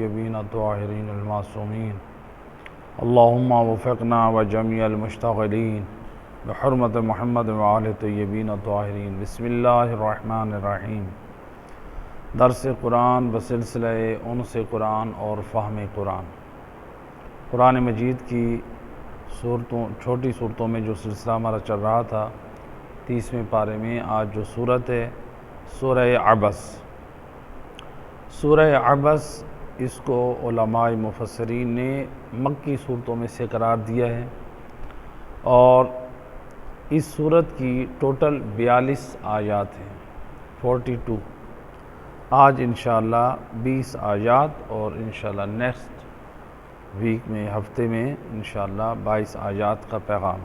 यबीन ताहिरीन मासूमीन अल्लाहुम्मा वफ़क़ना व जमीअल मुश्तग़लीन बिहुर्मत मुहम्मद व आले तय्यबीन ताहिरीन। बिस्मिल्लाहिर्रहमानिर्रहीम। दर्स कुरान व सिलसिला उनस कुरान और फ़हम कुरान। कुरान मजीद की छोटी सूरतों में जो सिलसिला हमारा चल रहा था, 30वें पारे में आज जो सूरत है सूरह अबस। सूरह अबस इसको उलमाए मुफस्सिरीन ने मक्की सूरतों में से करार दिया है और इस सूरत की टोटल 42 आयात हैं, 42। आज इंशाअल्लाह 20 आयात और इंशाअल्लाह नेक्स्ट वीक में, हफ्ते में इंशाअल्लाह 22 आयात का पैगाम।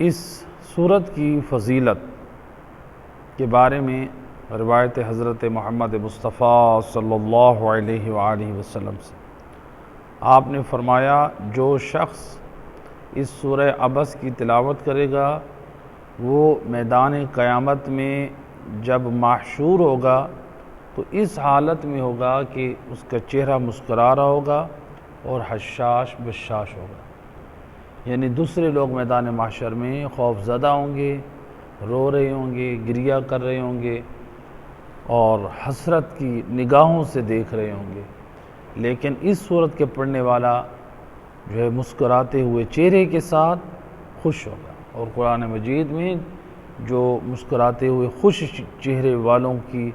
इस सूरत की फ़जीलत के बारे में रिवायत हज़रत मोहम्मद मुस्तफ़ा सल्लल्लाहु अलैहि वसल्लम से आपने फरमाया, जो शख्स इस सूरह अबस की तिलावत करेगा वो मैदान क़यामत में जब महशूर होगा तो इस हालत में होगा कि उसका चेहरा मुस्कुरा रहा होगा और हशाश बशाश होगा। यानी दूसरे लोग मैदान महशर में खौफज़दा होंगे, रो रहे होंगे, गिरिया कर रहे होंगे और हसरत की निगाहों से देख रहे होंगे, लेकिन इस सूरत के पढ़ने वाला जो है मुस्कुराते हुए चेहरे के साथ खुश होगा। और कुरान मजीद में जो मुस्कुराते हुए खुश चेहरे वालों की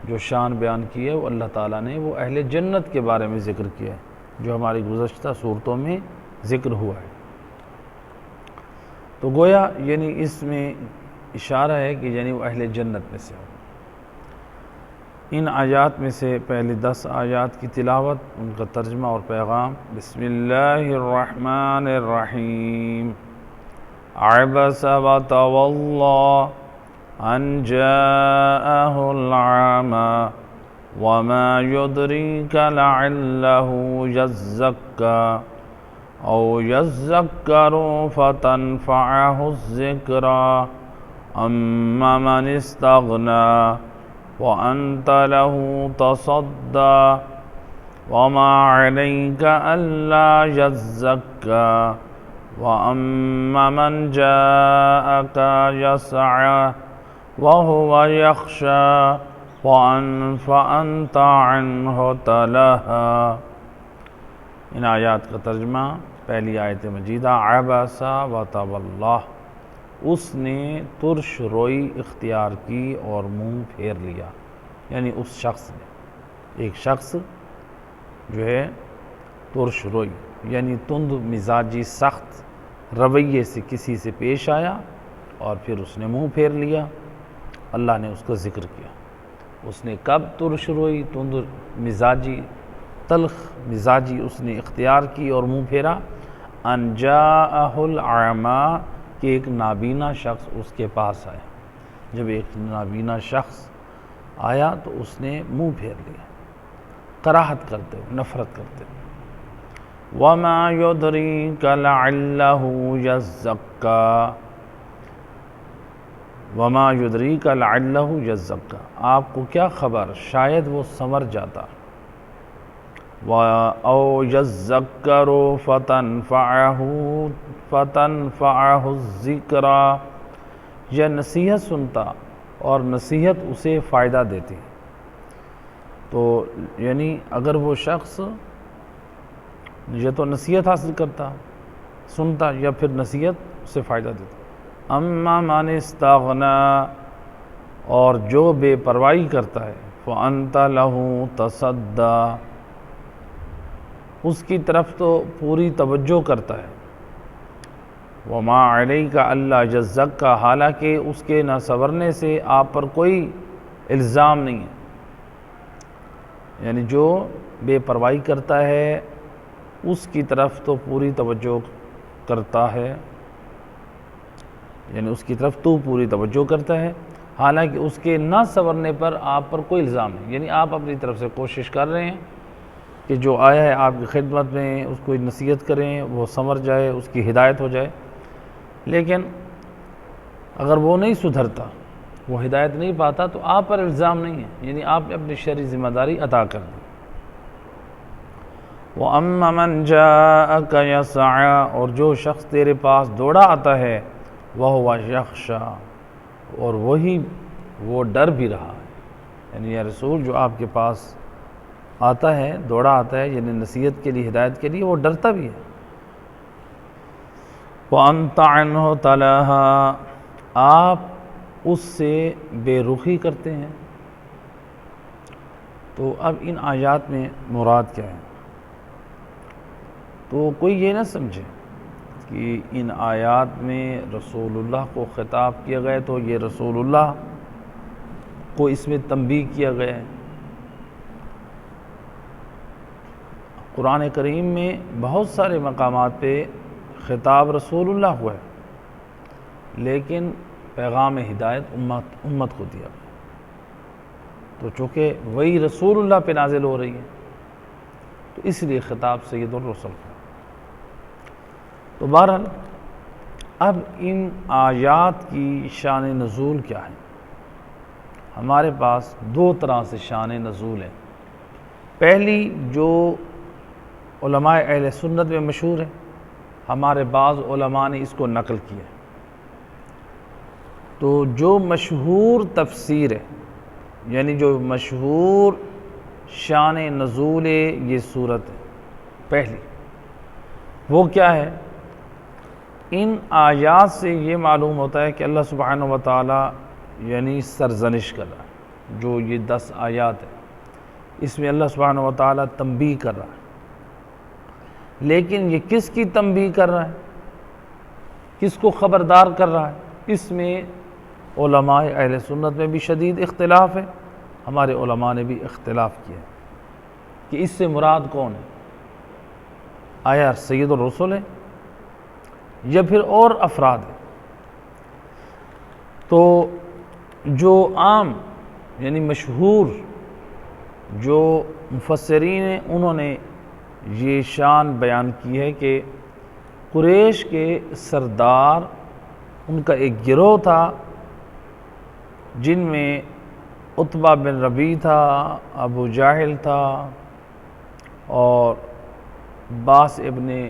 जो शान बयान की है वो अल्लाह ताला ने वो अहले जन्नत के बारे में ज़िक्र किया है, जो हमारी गुज़श्ता सूरतों में ज़िक्र हुआ है। तो गोया यानी इसमें इशारा है कि यानी वो अहले जन्नत में से हो। इन आयात में से पहले 10 आयात की तिलावत, उनका तर्जमा और पैगाम। बिस्मिल्लाहिर्रहमानिर्रहीम। अबस व तवल्ला अन जाअहुल अमा वमा युद्रीका लअल्लहु यज़्ज़क्का औ यज़्ज़क्करु फतनफ़अहु ज़िक्रा अम्मा मन इस्तग़ना व अन्त लहु तसद्दा वमा अलैका अल्ला यज़्ज़क्का व अम्मा मन जाअका यसअ व हुवा यख़शा फ़अन्त अन्हु तलहा। इन आयात का तर्जमा। पहली आयत मजीदा, अबसा व तवल्ला, उसने तुर्श रोई इख्तियार की और मुंह फेर लिया। यानी उस शख्स ने, एक शख्स जो है तुर्श रोई यानी तुंद मिजाजी सख्त रवैये से किसी से पेश आया और फिर उसने मुंह फेर लिया। अल्लाह ने उसका ज़िक्र किया। उसने कब तुर्श रोई, तुंद मिजाजी, तल्ख मिजाजी उसने इख्तियार की और मुंह फेरा। अनजाअहुल अमा, कि एक नाबीना शख्स उसके पास आया। जब एक नाबीना शख्स आया तो उसने मुंह फेर लिया, कराहत करते हुए, नफ़रत करते हुए। वमा युद्रीका लअल्लहु यज़्ज़क्का, वमा युद्रीका लअल्लहु यज़्ज़क्का, आपको क्या खबर, शायद वो संवर जाता। औ यज़्ज़क्करु फतनफ़अहु ज़िक्रा, यह नसीहत सुनता और नसीहत उसे फ़ायदा देती। तो यानी अगर वो शख्स या तो नसीहत हासिल करता, सुनता, या फिर नसीहत उसे फ़ायदा देती। अम्मा मन इस्तग़ना, और जो बेपरवाही करता है, फ़अन्त लहु तसद्दा, उसकी तरफ तो पूरी तवज्जो करता है। वमा अलैका अल्ला यज़्ज़क्का, हालांकि उसके न संवरने से आप पर कोई इल्ज़ाम नहीं है। यानी जो बेपरवाही करता है उसकी तरफ तो पूरी तवज्जो करता है, यानी उसकी तरफ तो पूरी तवज्जो करता है, हालांकि उसके न संवरने पर आप पर कोई इल्ज़ाम नहीं। यानी आप अपनी तरफ से कोशिश कर रहे हैं कि जो आया है आपकी खिदमत में उसको नसीहत करें, वो संवर जाए, उसकी हिदायत हो जाए। लेकिन अगर वो नहीं सुधरता, वो हिदायत नहीं पाता तो आप पर इल्ज़ाम नहीं है, यानी आपने अपनी शरई ज़िम्मेदारी अदा कर दी। वो अम्मा मन जाअक यसआ, और जो शख्स तेरे पास दौड़ा आता है वह हुआ यख्शा, और वही वो डर भी रहा है। यानी या रसूल जो आपके पास आता है, दौड़ा आता है, यानी नसीहत के लिए, हिदायत के लिए, वो डरता भी है। वह अन्ता अन्हु तलहा, आप उससे बेरुखी करते हैं। तो अब इन आयात में मुराद क्या है? तो कोई ये ना समझे कि इन आयात में रसूलुल्लाह को ख़िताब किया गया तो ये रसूलुल्लाह को इसमें तंबीह किया गया है। कुरान करीम में बहुत सारे मकामात पे ख़िताब रसूलुल्लाह हुआ है, लेकिन पैगाम हिदायत उम्मत को दिया गया। तो चूँकि वही रसूलुल्लाह पे नाजिल हो रही है तो इसलिए ख़िताब सैयदुर रसूल है। तो बहरहाल अब इन आयात की शान नज़ूल क्या है? हमारे पास दो तरह से शान नज़ूल है। पहली जो उलमाए अहले सुन्नत में मशहूर है, हमारे बाज़ उलमा ने इसको नकल किया। तो जो मशहूर तफसीर है, यानी जो मशहूर शान नज़ूल ये सूरत है, पहली वो क्या है? इन आयात से ये मालूम होता है कि अल्लाह सुब्हानहु व तआला यानी सरजनिश कर रहा है। जो ये 10 आयात है, इसमें अल्लाह सुब्हानहु व तआला तंबीह कर रहा है। लेकिन ये किसकी तंबीह कर रहा है, किसको ख़बरदार कर रहा है? इसमें उलमाए अहले सुन्नत में भी शदीद इख्तिलाफ है। हमारे उलमा ने भी इख्तिलाफ किया है कि इससे मुराद कौन है। आया सैयदुर रसूल है या फिर और अफराद है? तो जो आम यानी मशहूर जो मुफस्सिरीन हैं, उन्होंने ये शान बयान की है कि कुरैश के सरदार, उनका एक गिरोह था जिनमें उतबा बिन रबी था, अबू जाहिल था और बास इब्ने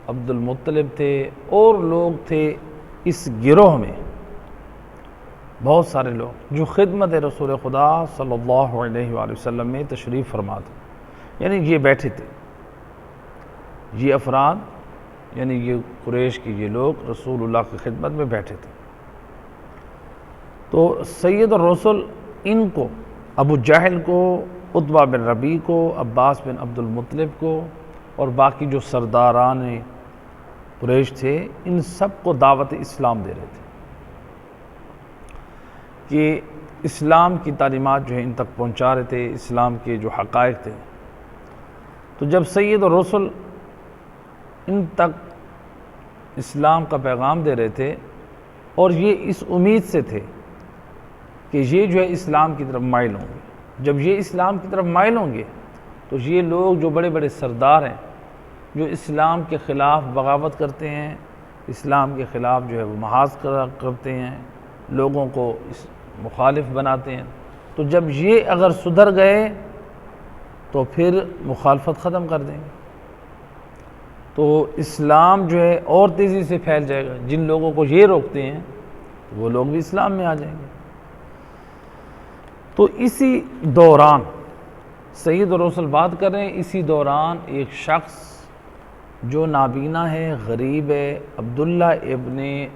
अब्दुल मुत्तलिब थे, और लोग थे इस गिरोह में, बहुत सारे लोग जो खिदमत रसूल खुदा सल्लल्लाहु अलैहि वसल्लम में तशरीफ़ फरमा थे। यानी ये बैठे थे, ये अफराद यानी ये कुरैश के ये लोग रसूलुल्लाह की खिदमत में बैठे थे। तो सैयद और रसूल इनको, अबू जाहिल को, उतबा बिन रबी को, अब्बास बिन अब्दुल मुत्तलिब को और बाकी जो सरदारान कुरैश थे, इन सब को दावत इस्लाम दे रहे थे कि इस्लाम की तालीमात जो है इन तक पहुंचा रहे थे, इस्लाम के जो हक़ाइक़ थे। तो जब सैयद और रसूल इन तक इस्लाम का पैगाम दे रहे थे और ये इस उम्मीद से थे कि ये जो है इस्लाम की तरफ माइल होंगे, जब ये इस्लाम की तरफ माइल होंगे तो ये लोग जो बड़े बड़े सरदार हैं, जो इस्लाम के ख़िलाफ़ बगावत करते हैं, इस्लाम के ख़िलाफ़ जो है वो महाज करते हैं, लोगों को इस मुखालिफ बनाते हैं, तो जब ये अगर सुधर गए तो फिर मुखालफत ख़त्म कर देंगे, तो इस्लाम जो है और तेज़ी से फैल जाएगा। जिन लोगों को ये रोकते हैं वो लोग भी इस्लाम में आ जाएंगे। तो इसी दौरान सैयद और रसूल बात कर रहे हैं, इसी दौरान एक शख्स जो नाबीना है, गरीब है, अब्दुल्ला इब्ने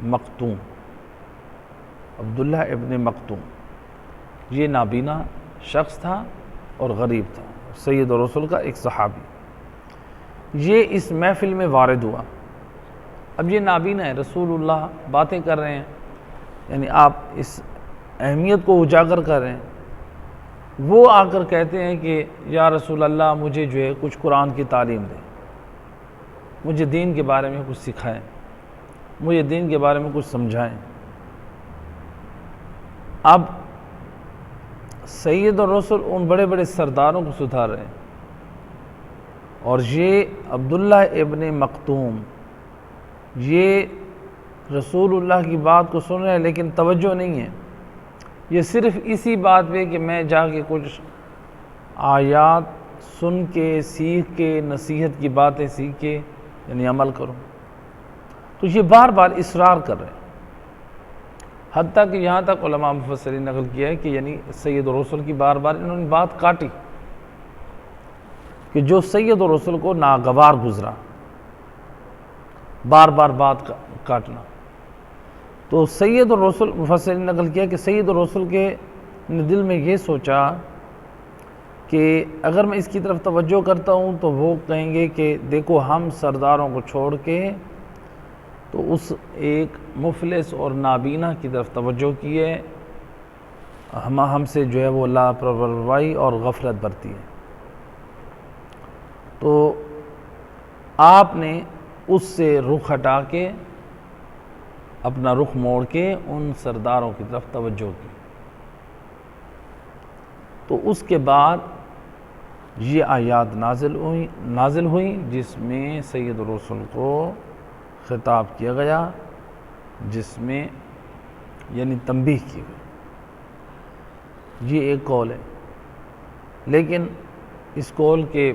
मक्तूम, अब्दुल्ला इब्ने मक्तूम, ये नाबीना शख्स था और गरीब था, सैयद और रसूल का एक सहाबी। ये इस महफिल में वारिद हुआ। अब ये नाबीना है, रसूलुल्लाह बातें कर रहे हैं, यानी आप इस अहमियत को उजागर कर रहे हैं। वो आकर कहते हैं कि या रसूल अल्लाह, मुझे जो है कुछ कुरान की तालीम दें, मुझे दीन के बारे में कुछ सिखाएं, मुझे दीन के बारे में कुछ समझाएं। अब सैयद और रसूल उन बड़े बड़े सरदारों को सुधार रहे हैं और ये अब्दुल्ला इब्ने मक्तूम, ये रसूलुल्लाह की बात को सुन रहे हैं लेकिन तवज्जो नहीं है। ये सिर्फ़ इसी बात पे कि मैं जाके कुछ आयात सुन के, सीख के, नसीहत की बातें सीख के यानी अमल करूं। तो ये बार बार इसरार कर रहे हैं। हत्ता कि यहाँ तक उलमा मुफस्सिरीन नकल किया है कि यानी सैयद रसूल की बार बार इन्होंने बात काटी कि जो सैयद रसूल को नागवार गुजरा, बार बार बात काटना। तो सैयद रसूल मुफस्सिरीन नकल किया कि सैयद रसूल के दिल में ये सोचा कि अगर मैं इसकी तरफ तवज्जो करता हूँ तो वो कहेंगे कि देखो हम सरदारों को छोड़ के तो उस एक मुफलिस और नाबीना की तरफ तवज्जो की है, हमसे जो है वो लापरवाही और गफलत बरती है। तो आपने उससे रुख हटा के, अपना रुख मोड़ के उन सरदारों की तरफ तवज्जो की। तो उसके बाद ये आयात नाजिल हुई जिसमें सैयद रसूल को खिताब किया गया, जिसमें यानी तंबीह की गई। ये एक कौल है, लेकिन इस कौल के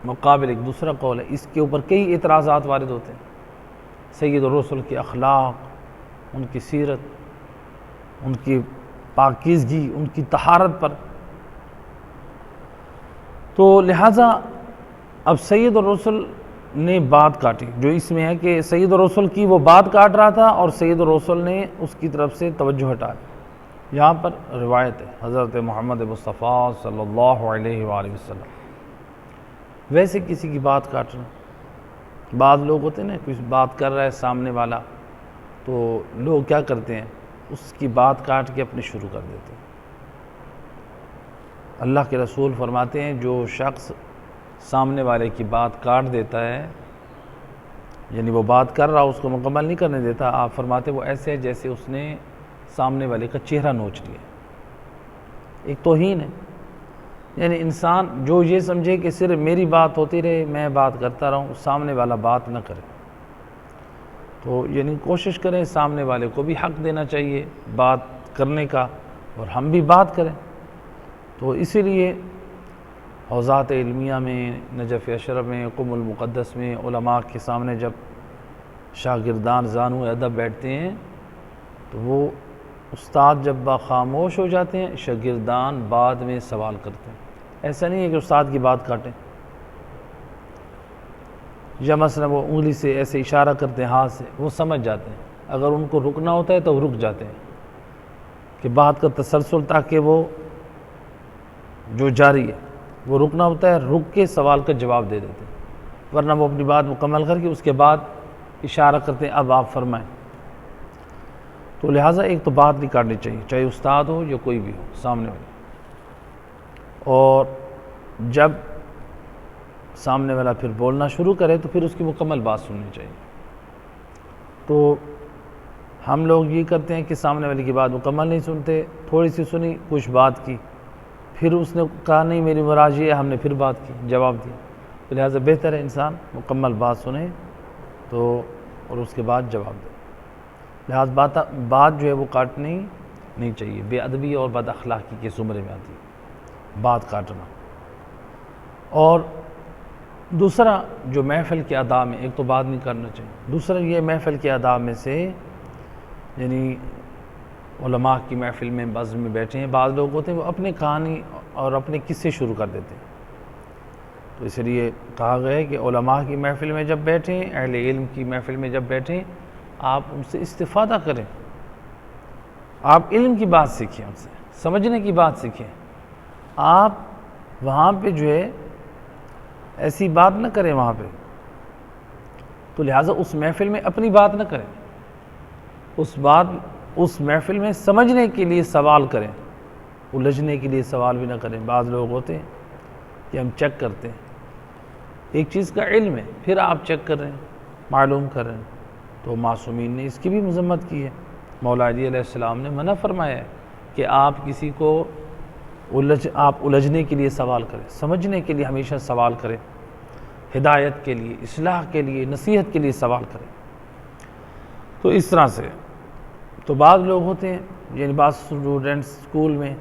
मुकाबिल एक दूसरा कौल है। इसके ऊपर कई एतराज़ात वारिद होते हैं सैयद रसूल के अखलाक, उनकी सीरत, उनकी पाकीज़गी, उनकी तहारत पर। तो लिहाजा अब सैयद रसूल ने बात काटी, जो इसमें है कि सैयद रसूल की वो बात काट रहा था और सैयद रसूल ने उसकी तरफ से तवज्जो हटा दी। यहाँ पर रिवायत है हज़रत मोहम्मद मुस्तफ़ा सल्लल्लाहु अलैहि वसल्लम, वैसे किसी की बात काटना। बाद लोग होते हैं ना, कुछ बात कर रहा है सामने वाला, तो लोग क्या करते हैं, उसकी बात काट के अपनी शुरू कर देते हैं। अल्लाह के रसूल फरमाते हैं जो शख्स सामने वाले की बात काट देता है, यानी वो बात कर रहा उसको मुकम्मल नहीं करने देता, आप फरमाते वो ऐसे है जैसे उसने सामने वाले का चेहरा नोच लिया। एक तौहीन है, यानी इंसान जो ये समझे कि सिर्फ मेरी बात होती रहे, मैं बात करता रहूं, सामने वाला बात न करे। तो यानी कोशिश करें सामने वाले को भी हक़ देना चाहिए बात करने का, और हम भी बात करें। तो इसीलिए हौज़ात इल्मिया में, नजफ़ अशरफ में, क़ुमुल मुक़द्दस में उलमा के सामने जब शागिर्दान ज़ानु अदब बैठते हैं तो वो उस्ताद जब खामोश हो जाते हैं, शागिर्दान बाद में सवाल करते हैं। ऐसा नहीं है कि उस्ताद की बात काटें, या मसलन वो उंगली से ऐसे इशारा करते हैं हाथ से, वो समझ जाते हैं। अगर उनको रुकना होता है तो रुक जाते हैं कि बात का तसलसल, ताकि वो जो जारी है वो रुकना होता है, रुक के सवाल का जवाब दे देते हैं। वरना वो अपनी बात मुकम्मल करके उसके बाद इशारा करते हैं अब आप फरमाएं। तो लिहाजा एक तो बात नहीं काटनी चाहिए, चाहे उस्ताद हो या कोई भी हो सामने वाले। और जब सामने वाला फिर बोलना शुरू करे तो फिर उसकी मुकम्मल बात सुननी चाहिए। तो हम लोग ये करते हैं कि सामने वाले की बात मुकम्मल नहीं सुनते, थोड़ी सी सुनी, कुछ बात की, फिर उसने कहा नहीं मेरी मुराद ये है, हमने फिर बात की, जवाब दिया। तो लिहाजा बेहतर है इंसान मुकम्मल बात सुने तो और उसके बाद जवाब दे। लिहाजा बात जो है वो काटनी नहीं चाहिए, बेअदबी और बद अखलाक़ी के ज़ुमरे में आती है बात काटना। और दूसरा जो महफ़िल के आदाब में, एक तो बात नहीं करना चाहिए, दूसरा ये महफ़िल के आदाब में से यानी उलमा की महफ़िल में बज़्म में बैठे हैं, बाद लोग होते हैं वो अपनी कहानी और अपने किस्से शुरू कर देते हैं। तो इसलिए कहा गया है कि उलमा की महफ़िल में जब बैठें, अहले इल्म की महफ़िल में जब बैठें, आप उनसे इस्तिफ़ादा करें, आप इल्म की बात सीखें, उनसे समझने की बात सीखें। आप वहाँ पे जो है ऐसी बात न करें वहाँ पे। तो लिहाजा उस महफ़िल में अपनी बात न करें, उस महफ़िल में समझने के लिए सवाल करें, उलझने के लिए सवाल भी ना करें। बाज़ लोग होते हैं कि हम चेक करते हैं, एक चीज़ का इल्म है फिर आप चेक कर रहे हैं, मालूम कर रहे हैं। तो मासूमीन ने इसकी भी मज़म्मत की है। मौला अली अलैहिस्सलाम ने मना फरमाया है कि आप किसी को आप उलझने के लिए सवाल करें, समझने के लिए हमेशा सवाल करें, हिदायत के लिए, इस्लाह के लिए, नसीहत के लिए सवाल करें। तो इस तरह से तो बाद लोग होते हैं, यानी बाद स्टूडेंट्स स्कूल में,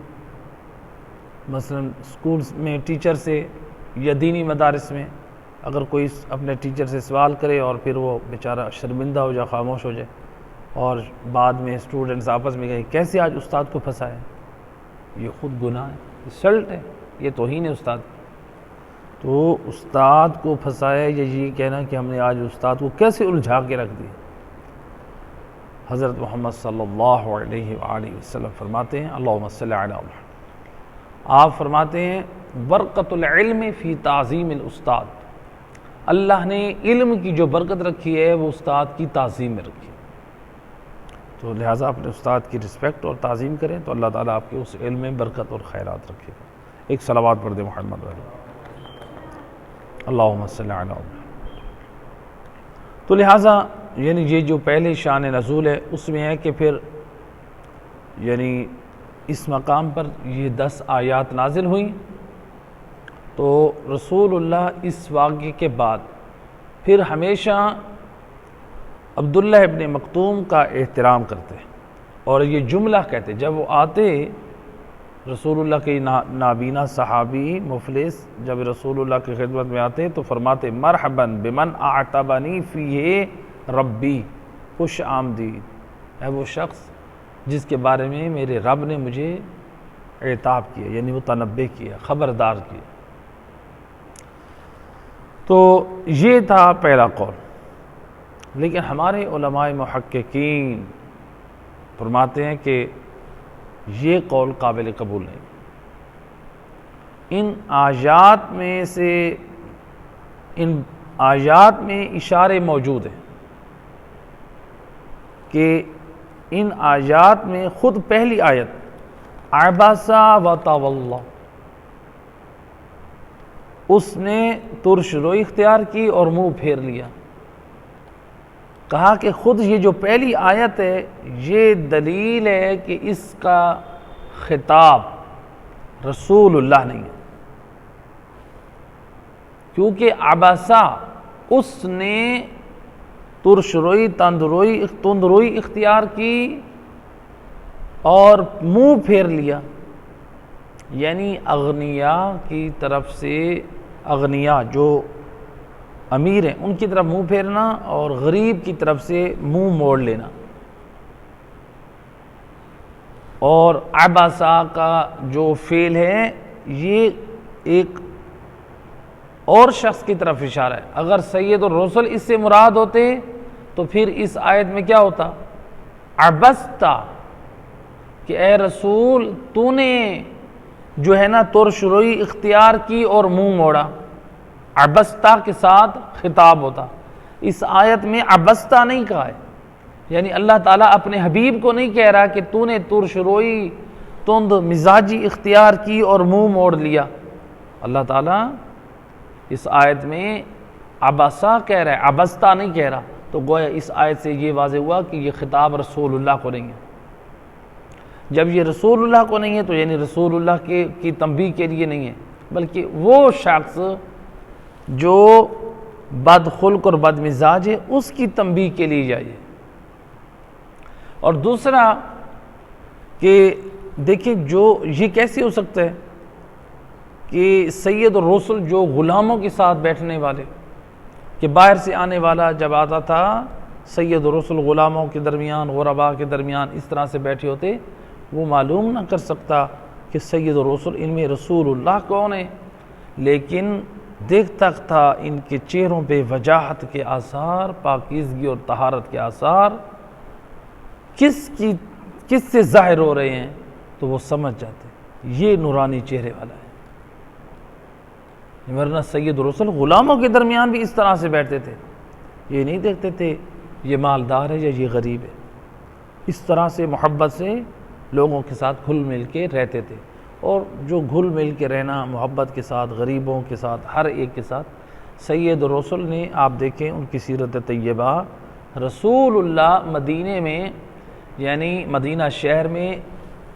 मसलन स्कूल में टीचर से या दीनी मदारिस में अगर कोई अपने टीचर से सवाल करे और फिर वो बेचारा शर्मिंदा हो जाए, खामोश हो जाए, और बाद में स्टूडेंट्स आपस में कहें कैसे आज उस्ताद को फंसाए, ये ख़ुद गुनाह है, इंसल्ट है, ये तौहीन है उस्ताद की। तो उस्ताद को फंसाया या ये कहना कि हमने आज उस्ताद को कैसे उलझा के रख दिया। हज़रत मोहम्मद सल्लल्लाहु अलैहि वसल्लम फरमाते हैं, अल्लाहुम्मा सल्लि अला मुहम्मद, आप फरमाते हैं बरकतुल इल्म फ़ी ताज़ीमिल उस्ताद, अल्लाह ने इल्म की जो बरकत रखी है वो उस्ताद की ताज़ीम में रखी है। तो लिहाजा अपने उस्ताद की रिस्पेक्ट और ताज़ीम करें तो अल्लाह ताला आपके उस इल्म में बरकत और खैरात रखेगा। एक सलावत पढ़ दे मोहम्मद वाले, अल्लाहुम्मा सल्लि अला मुहम्मद। तो लिहाजा यानी ये जो पहले शान नज़ूल है उसमें है कि फिर यानी इस मकाम पर ये 10 आयात नाजिल हुई। तो रसूलुल्लाह इस वाक़े के बाद फिर हमेशा अब्दुल्लाह इब्न मक्तूम का एहतराम करते और ये जुमला कहते, जब वो आते रसूलुल्लाह के नाबीना सहाबी मुफलिस जब रसूलुल्लाह की खिदमत में आते तो फरमाते मरहबन बिमन आतबनी फ़ीहे रब्बी, खुश आमदीद है वो शख्स जिसके बारे में मेरे रब ने मुझे एताब किया, यानी वो तनब्बे किया, ख़बरदार किया। तो ये था पहला कौल। लेकिन हमारे उलमाए मुहक्किकीन फरमाते हैं कि ये कौल काबिल कबूल नहीं। इन आयात में से इन आयात में इशारे मौजूद हैं कि इन आयात में ख़ुद पहली आयत अबसा व तवल्ला, उसने तुरशरोई इख्तियार की और मुंह फेर लिया। कहा कि ख़ुद ये जो पहली आयत है ये दलील है कि इसका खिताब रसूलुल्लाह नहीं है, क्योंकि अबसा उसने तुरशरोई तुंदरोई इख्तियार की और मुंह फेर लिया, यानी अगनिया की तरफ से, अगनिया जो अमीर हैं उनकी तरफ मुंह फेरना और गरीब की तरफ से मुंह मोड़ लेना। और अबासा का जो फेल है ये एक और शख्स की तरफ इशारा है। अगर सैयद और रसूल इससे मुराद होते तो फिर इस आयत में क्या होता, अबस्ता, कि ए रसूल तूने जो है ना तुरशरोई इख्तियार की और मुंह मोड़ा, अबस्ता के साथ खिताब होता। इस आयत में अबस्ता नहीं कहा है, यानी अल्लाह ताला अपने हबीब को नहीं कह रहा कि तूने तुरशरोई तुंद मिजाजी इख्तियार की और मुंह मोड़ लिया। अल्लाह ताला इस आयत में अबसा कह रहा है, अबस्ता नहीं कह रहा। तो गोया इस आयत से ये वाज़ेह हुआ कि ये खिताब रसूलुल्लाह को नहीं है। जब ये रसूलुल्लाह को नहीं है तो यानी रसूलुल्लाह की तंबीह के लिए नहीं है, बल्कि वो शख्स जो बदखुल्क और बदमिजाज है उसकी तंबीह के लिए जाइए। और दूसरा कि देखिए जो ये कैसे हो सकता है कि सैयद और रसूल जो ग़ुलामों के साथ बैठने वाले, कि बाहर से आने वाला जब आता था सैयद और रसूल ग़ुलामों के दरमियान, गुरबा के दरमियान इस तरह से बैठे होते, वो मालूम ना कर सकता कि सैयद और रसूल इनमें रसूलुल्लाह कौन है, लेकिन देखता था इनके चेहरों पे वजाहत के आसार, पाकीज़गी और तहारत के आसार किससे ज़ाहिर हो रहे हैं, तो वो समझ जाते ये नूरानी चेहरे वाला है। वरना सैयद रसूल ग़ुलामों के दरमियान भी इस तरह से बैठते थे, ये नहीं देखते थे ये मालदार है या ये गरीब है। इस तरह से मोहब्बत से लोगों के साथ घुल मिल के रहते थे। और जो घुल मिल के रहना मोहब्बत के साथ, गरीबों के साथ, हर एक के साथ, सैयद रसूल ने आप देखें उनकी सीरत तैयबा, रसूलुल्लाह मदीने में यानी मदीना शहर में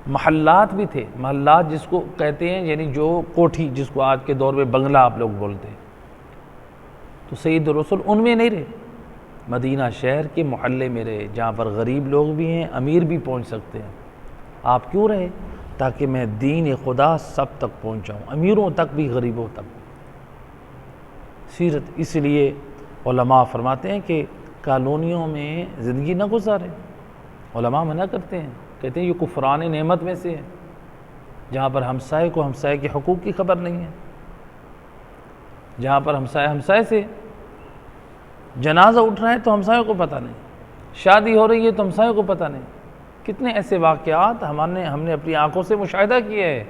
महल्लात भी थे। महल्लात जिसको कहते हैं यानी जो कोठी, जिसको आज के दौर में बंगला आप लोग बोलते हैं, तो सैयद रसूल उनमें नहीं रहे। मदीना शहर के मोहल्ले में रहे जहाँ पर गरीब लोग भी हैं, अमीर भी पहुँच सकते हैं। आप क्यों रहे? ताकि मैं दीन खुदा सब तक पहुँचाऊँ, अमीरों तक भी गरीबों तक। सीरत इसलिए उलमा फरमाते हैं कि कॉलोनियों में ज़िंदगी न गुजारें। उलमा मना करते हैं, कहते हैं ये कुफरान नेमत में से है, जहाँ पर हमसाए को हमसाए के हकूक़ की खबर नहीं है, जहाँ पर हमसाए हमसाए से जनाजा उठ रहा है तो हमसायों को पता नहीं, शादी हो रही है तो हमसायों को पता नहीं। कितने ऐसे वाक़यात हमने अपनी आंखों से मुशाहिदा किए है।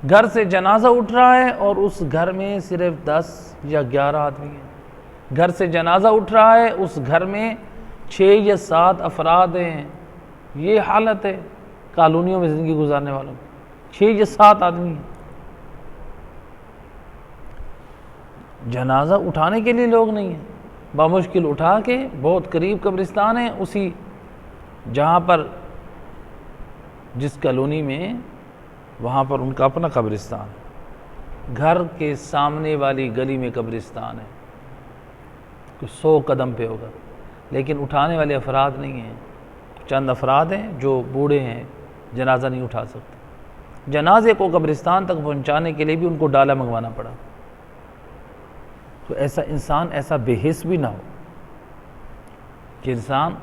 घर से जनाजा उठ रहा है और उस घर में सिर्फ 10 या 11 आदमी हैं। घर से जनाजा उठ रहा है, उस घर में 6 या 7 अफराद हैं। ये हालत है कॉलोनियों में ज़िंदगी गुजारने वालों की, 6 या 7 आदमी हैं। जनाजा उठाने के लिए लोग नहीं हैं, बामुश्किल उठा के बहुत करीब कब्रिस्तान है, उसी जहाँ पर जिस कॉलोनी में, वहाँ पर उनका अपना कब्रिस्तान है। घर के सामने वाली गली में कब्रिस्तान है, कुछ 100 कदम पे होगा, लेकिन उठाने वाले अफराद नहीं हैं। चंद अफराद हैं जो बूढ़े हैं, जनाजा नहीं उठा सकते। जनाजे को कब्रिस्तान तक पहुँचाने के लिए भी उनको डाला मंगवाना पड़ा। तो ऐसा इंसान ऐसा बेहिस भी ना हो कि इंसान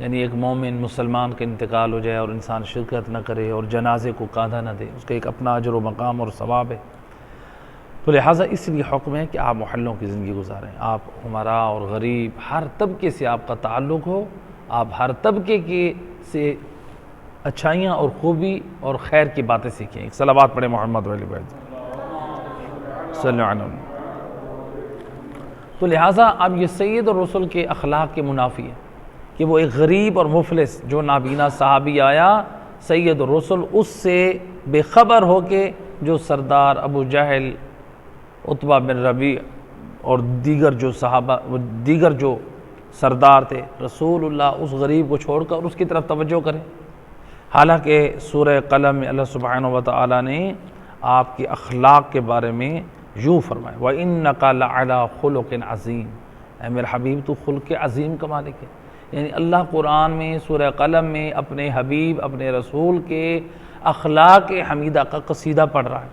यानी एक मोमिन मुसलमान का इंतकाल हो जाए और इंसान शिरकत न करे और जनाजे को कांधा न दे, उसका एक अपना अजर व मकाम और सवाब है। तो लिहाजा इसलिए हुक्म है कि आप मोहल्लों की ज़िंदगी गुजारें। आप हमारा और गरीब हर तबके से आपका ताल्लुक़ हो, आप हर तबके के से अच्छाइयाँ और खूबी और खैर की बातें सीखें। एक सलावत पढ़े मोहम्मद वाली बैत। तो लिहाजा अब ये सैयद और रसूल के अखलाक के मुनाफी है कि वो एक गरीब और मुफलिस जो नाबीना सहाबी आया, सैयद और रसूल उससे बेखबर हो के जो सरदार अबू जहल, उतबा बिन रबी और दीगर जो सहाबा, दीगर जो सरदार थे, रसूलुल्लाह उस गरीब को छोड़कर उसकी तरफ तवज्जो करें। हालांकि सूरह कलम में अल्लाह सुब्हानहु व तआला ने आपके अखलाक के बारे में यूँ फरमाया, व इन्नका लअला खुलुक़िन अज़ीम, ऐ मेरे हबीब तू खुल्क़ अज़ीम का मालिक है। यानी अल्लाह कुरान में सूरह कलम में अपने हबीब अपने रसूल के अखलाक हमीदा का कसीदा पढ़ रहा है,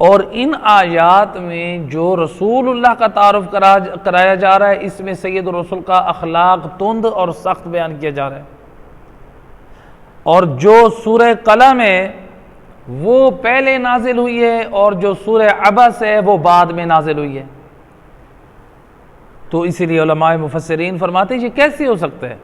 और इन आयात में जो रसूलुल्लाह का तारुफ कराया जा रहा है, इसमें सैयद रसूल का अखलाक तुंद और सख्त बयान किया जा रहा है। और जो सूरह कलम है वो पहले नाजिल हुई है और जो सूरह अबस है वो बाद में नाजिल हुई है। तो इसीलिए उलमाए मुफस्सिरीन फरमाते हैं ये कैसे हो सकता है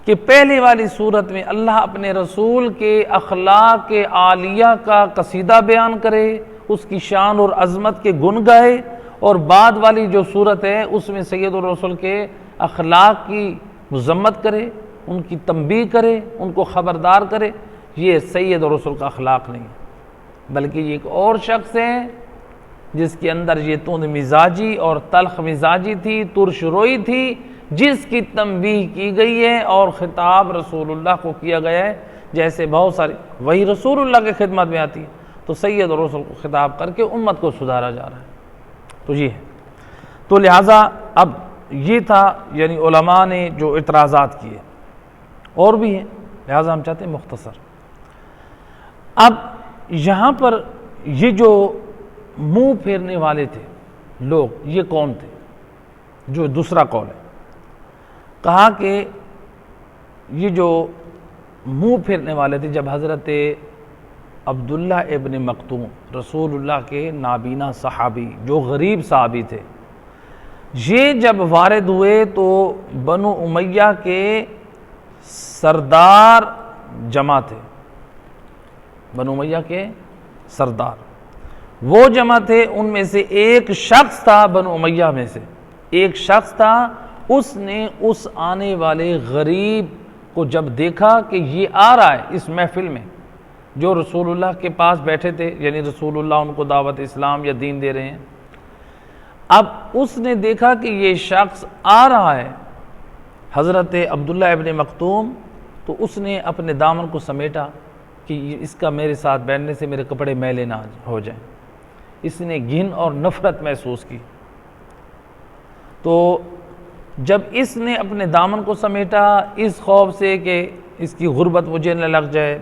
कि पहले वाली सूरत में अल्लाह अपने रसूल के अखलाक के आलिया का कसीदा बयान करे, उसकी शान और अज़मत के गुन गाए, और बाद वाली जो सूरत है उसमें सैयद और रसूल के अखलाक की मज़म्मत करे, उनकी तंबीह करे, उनको ख़बरदार करे। ये सैयद और रसूल का अखलाक नहीं है, बल्कि ये एक और शख्स है जिसके अंदर ये तुंद मिजाजी और तल्ख मिजाजी थी, तुर्श रोई थी, जिसकी तंबीह की गई है और खिताब रसूलुल्लाह को किया गया है। जैसे बहुत सारी वही रसूलुल्लाह की खिदमत में आती है, तो सैयद और रसूल को खिताब करके उम्मत को सुधारा जा रहा है। तो ये है। तो लिहाजा अब ये था यानी उलमा ने जो इतराज़ात किए, और भी हैं, लिहाजा हम चाहते हैं मुख्तसर। अब यहाँ पर ये जो मुंह फेरने वाले थे लोग, ये कौन थे? जो दूसरा कौल है, कहा कि ये जो मुंह फेरने वाले थे, जब हज़रत अब्दुल्ला इब्न मक्तूम रसूलुल्लाह के नाबीना सहाबी जो गरीब सहाबी थे, ये जब वारिद हुए तो बनु उमैया के सरदार जमा थे, बनु उमैया के सरदार वो जमा थे। उनमें से एक शख्स था, बनु उमैया में से एक शख्स था, उसने उस आने वाले गरीब को जब देखा कि ये आ रहा है इस महफिल में, जो रसूलुल्लाह के पास बैठे थे, यानी रसूलुल्लाह उनको दावत इस्लाम या दीन दे रहे हैं, अब उसने देखा कि ये शख्स आ रहा है हज़रत अब्दुल्ला इब्न मक्तूम, तो उसने अपने दामन को समेटा कि इसका मेरे साथ बैठने से मेरे कपड़े मैले ना हो जाएं। इसने घिन और नफ़रत महसूस की। तो जब इसने अपने दामन को समेटा इस खौफ से कि इसकी गुर्बत मुझे न लग जाए,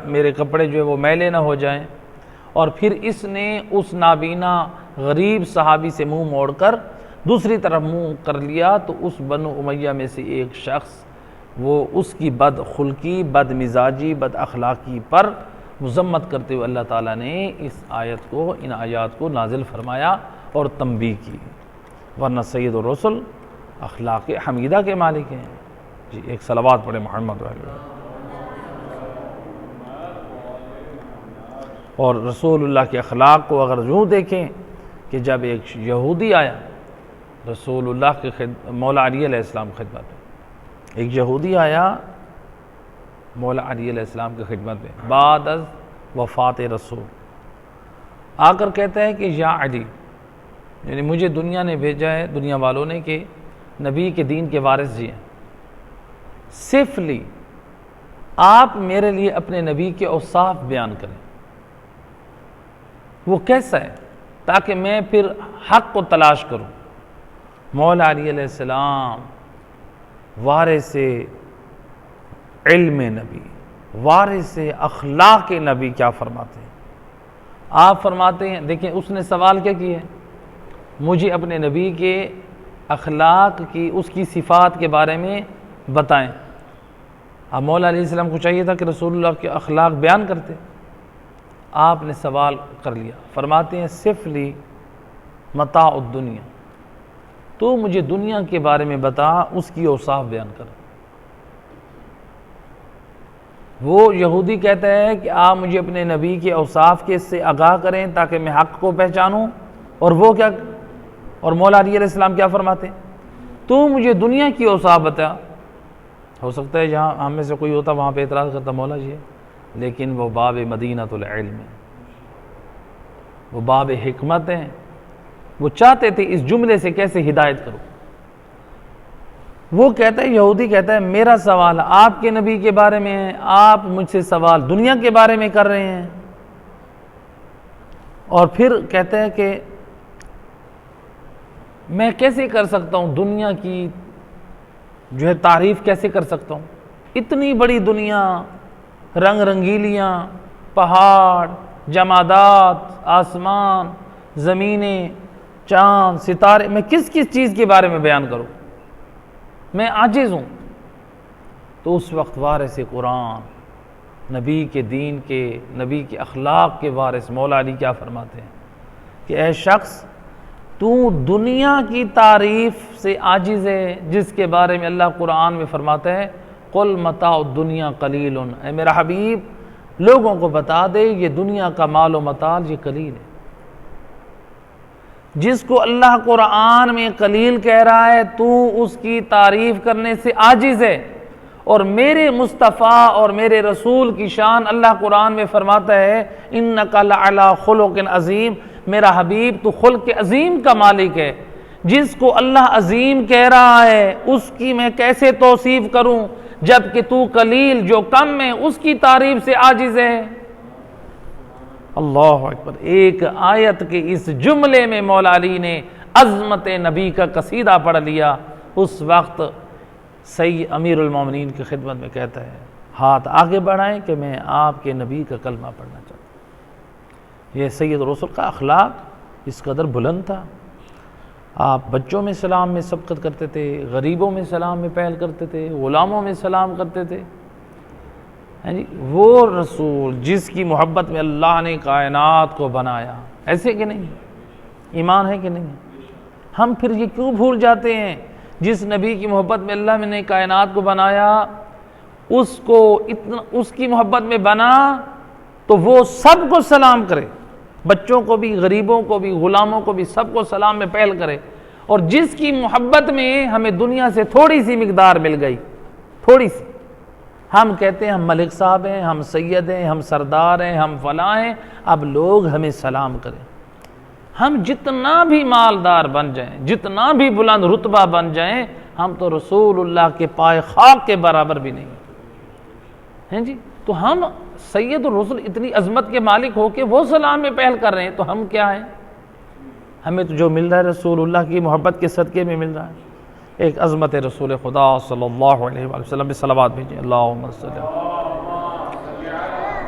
मेरे कपड़े जो है वो मैले ना हो जाएं, और फिर इसने उस नाबीना गरीब सहाबी से मुंह मोड़कर दूसरी तरफ मुंह कर लिया, तो उस बनु उमैया में से एक शख्स वो उसकी बदखुल्की, बदमिजाजी, बद अखलाकी पर मज़म्मत करते हुए अल्लाह ताला ने इस आयत को, इन आयात को नाजिल फरमाया और तंबीह की। वरना सैयदुर रसूल अखलाक हमीदा के मालिक हैं। जी, एक सलावत पढ़े मोहम्मद वाले। और रसूलुल्लाह के अखलाक को अगर यूँ देखें कि जब एक यहूदी आया रसूलुल्लाह के मौला अली अलैहिस्सलाम की खिदमत में, एक यहूदी आया मौला अली अलैहिस्सलाम की खिदमत में बाद अज़ वफ़ात रसूल, आकर कहता है कि या अली, यानी मुझे दुनिया ने भेजा है, दुनिया वालों ने, कि नबी के दीन के वारिस जी हैं, सिफली आप मेरे लिए अपने नबी के औसाफ बयान करें, वो कैसा है, ताकि मैं फिर हक़ को तलाश करूं। मौला अली अलैहिस्सलाम वारिस इल्म नबी, वारिस अखलाक नबी क्या फरमाते हैं? आप फरमाते हैं, देखिए उसने सवाल क्या किया है, मुझे अपने नबी के अखलाक की, उसकी सिफ़ात के बारे में बताएं। अब मौला अलैहिस्सलाम को चाहिए था कि रसूलुल्लाह के अखलाक बयान करते, आपने सवाल कर लिया। फरमाते हैं सिफली मताउद दुनिया, तो मुझे दुनिया के बारे में बता, उसकी औसाफ बयान कर। वो यहूदी कहता है कि आप मुझे अपने नबी के औसाफ के से आगाह करें ताकि मैं हक़ को पहचानूं, और वो क्या, और मौला अली अलैहिस्सलाम क्या फरमाते, तू मुझे दुनिया की औसाफ बता। हो सकता है जहाँ हम में से कोई होता वहाँ पे एतराज़ करता मौला जी है, लेकिन वो बाब मदीनतुल इल्म है, वो बाब हिकमत हैं, वो चाहते थे इस जुमले से कैसे हिदायत करो। वो कहता है, यहूदी कहता है मेरा सवाल आपके नबी के बारे में है, आप मुझसे सवाल दुनिया के बारे में कर रहे हैं। और फिर कहता है कि मैं कैसे कर सकता हूँ दुनिया की जो है तारीफ़ कैसे कर सकता हूँ, इतनी बड़ी दुनिया, रंग रंगीलियाँ, पहाड़, जमादात, आसमान, ज़मीनें, चाँद, सितारे, मैं किस किस चीज़ के बारे में बयान करूँ, मैं आजिज़ हूँ। तो उस वक्त वारिस कुरान, नबी के दीन के, नबी के अखलाक के वारिस मौला अली क्या फरमाते हैं कि ऐ शख्स, तू दुनिया की तारीफ़ से आजिज़ है, जिसके बारे में अल्लाह कुरान में फरमाता है कुल मताउ दुनिया कलीलुन, ऐ मेरा हबीब लोगों को बता दे ये दुनिया का मालो मताल ये कलील है। जिसको अल्लाह कुरान में कलील कह रहा है, तू उसकी तारीफ़ करने से आजिज़ है। और मेरे मुस्तफ़ा और मेरे रसूल की शान अल्लाह कुरान में फरमाता है इन्नका लअला खुलुकिन अज़ीम, मेरा हबीब तो खुल्क अज़ीम का मालिक है। जिसको अल्लाह अज़ीम कह रहा है उसकी मैं कैसे तौसीफ़ करूं, जबकि तू कलील जो कम है उसकी तारीफ़ से आजिज़ है। अल्लाह अकबर। एक आयत के इस जुमले में मौला अली ने अज़मत नबी का कसीदा पढ़ लिया। उस वक्त सैयद अमीरुल मोमिनीन की खिदमत में कहता है हाथ आगे बढ़ाएं कि मैं आपके नबी का कलमा पढ़ना चाहता हूँ। यह सैयद रसूल का अखलाक इस कदर बुलंद था। आप बच्चों में सलाम में सबकत करते थे, गरीबों में सलाम में पहल करते थे, गुलामों में सलाम करते थे। हैं जी, वो रसूल जिसकी मोहब्बत में अल्लाह ने कायनात को बनाया, ऐसे कि नहीं, ईमान है कि नहीं? हम फिर ये क्यों भूल जाते हैं जिस नबी की मोहब्बत में अल्लाह ने कायनात को बनाया, उसको इतना उसकी मोहब्बत में बना तो वो सबको सलाम करे, बच्चों को भी, गरीबों को भी, गुलामों को भी, सबको सलाम में पहल करे। और जिसकी मोहब्बत में हमें दुनिया से थोड़ी सी मिकदार मिल गई, थोड़ी सी, हम कहते हैं हम मलिक साहब हैं, हम सैयद हैं, हम सरदार हैं, हम फलां हैं, अब लोग हमें सलाम करें। हम जितना भी मालदार बन जाएं, जितना भी बुलंद रुतबा बन जाएं, हम तो रसूलुल्लाह के पाए खाक के बराबर भी नहीं हैं जी। तो हम सैयद रसूल इतनी अजमत के मालिक हो के वो सलाम में पहल कर रहे हैं, तो हम क्या हैं? हमें तो जो मिल रहा है रसूलुल्लाह की मोहब्बत के सदक़े में मिल रहा है। एक अज़मत रसूल खुदा सल्लल्लाहु अलैहि वसल्लम पे सलावत भेजें। अल्लाहुम्मा सल्ली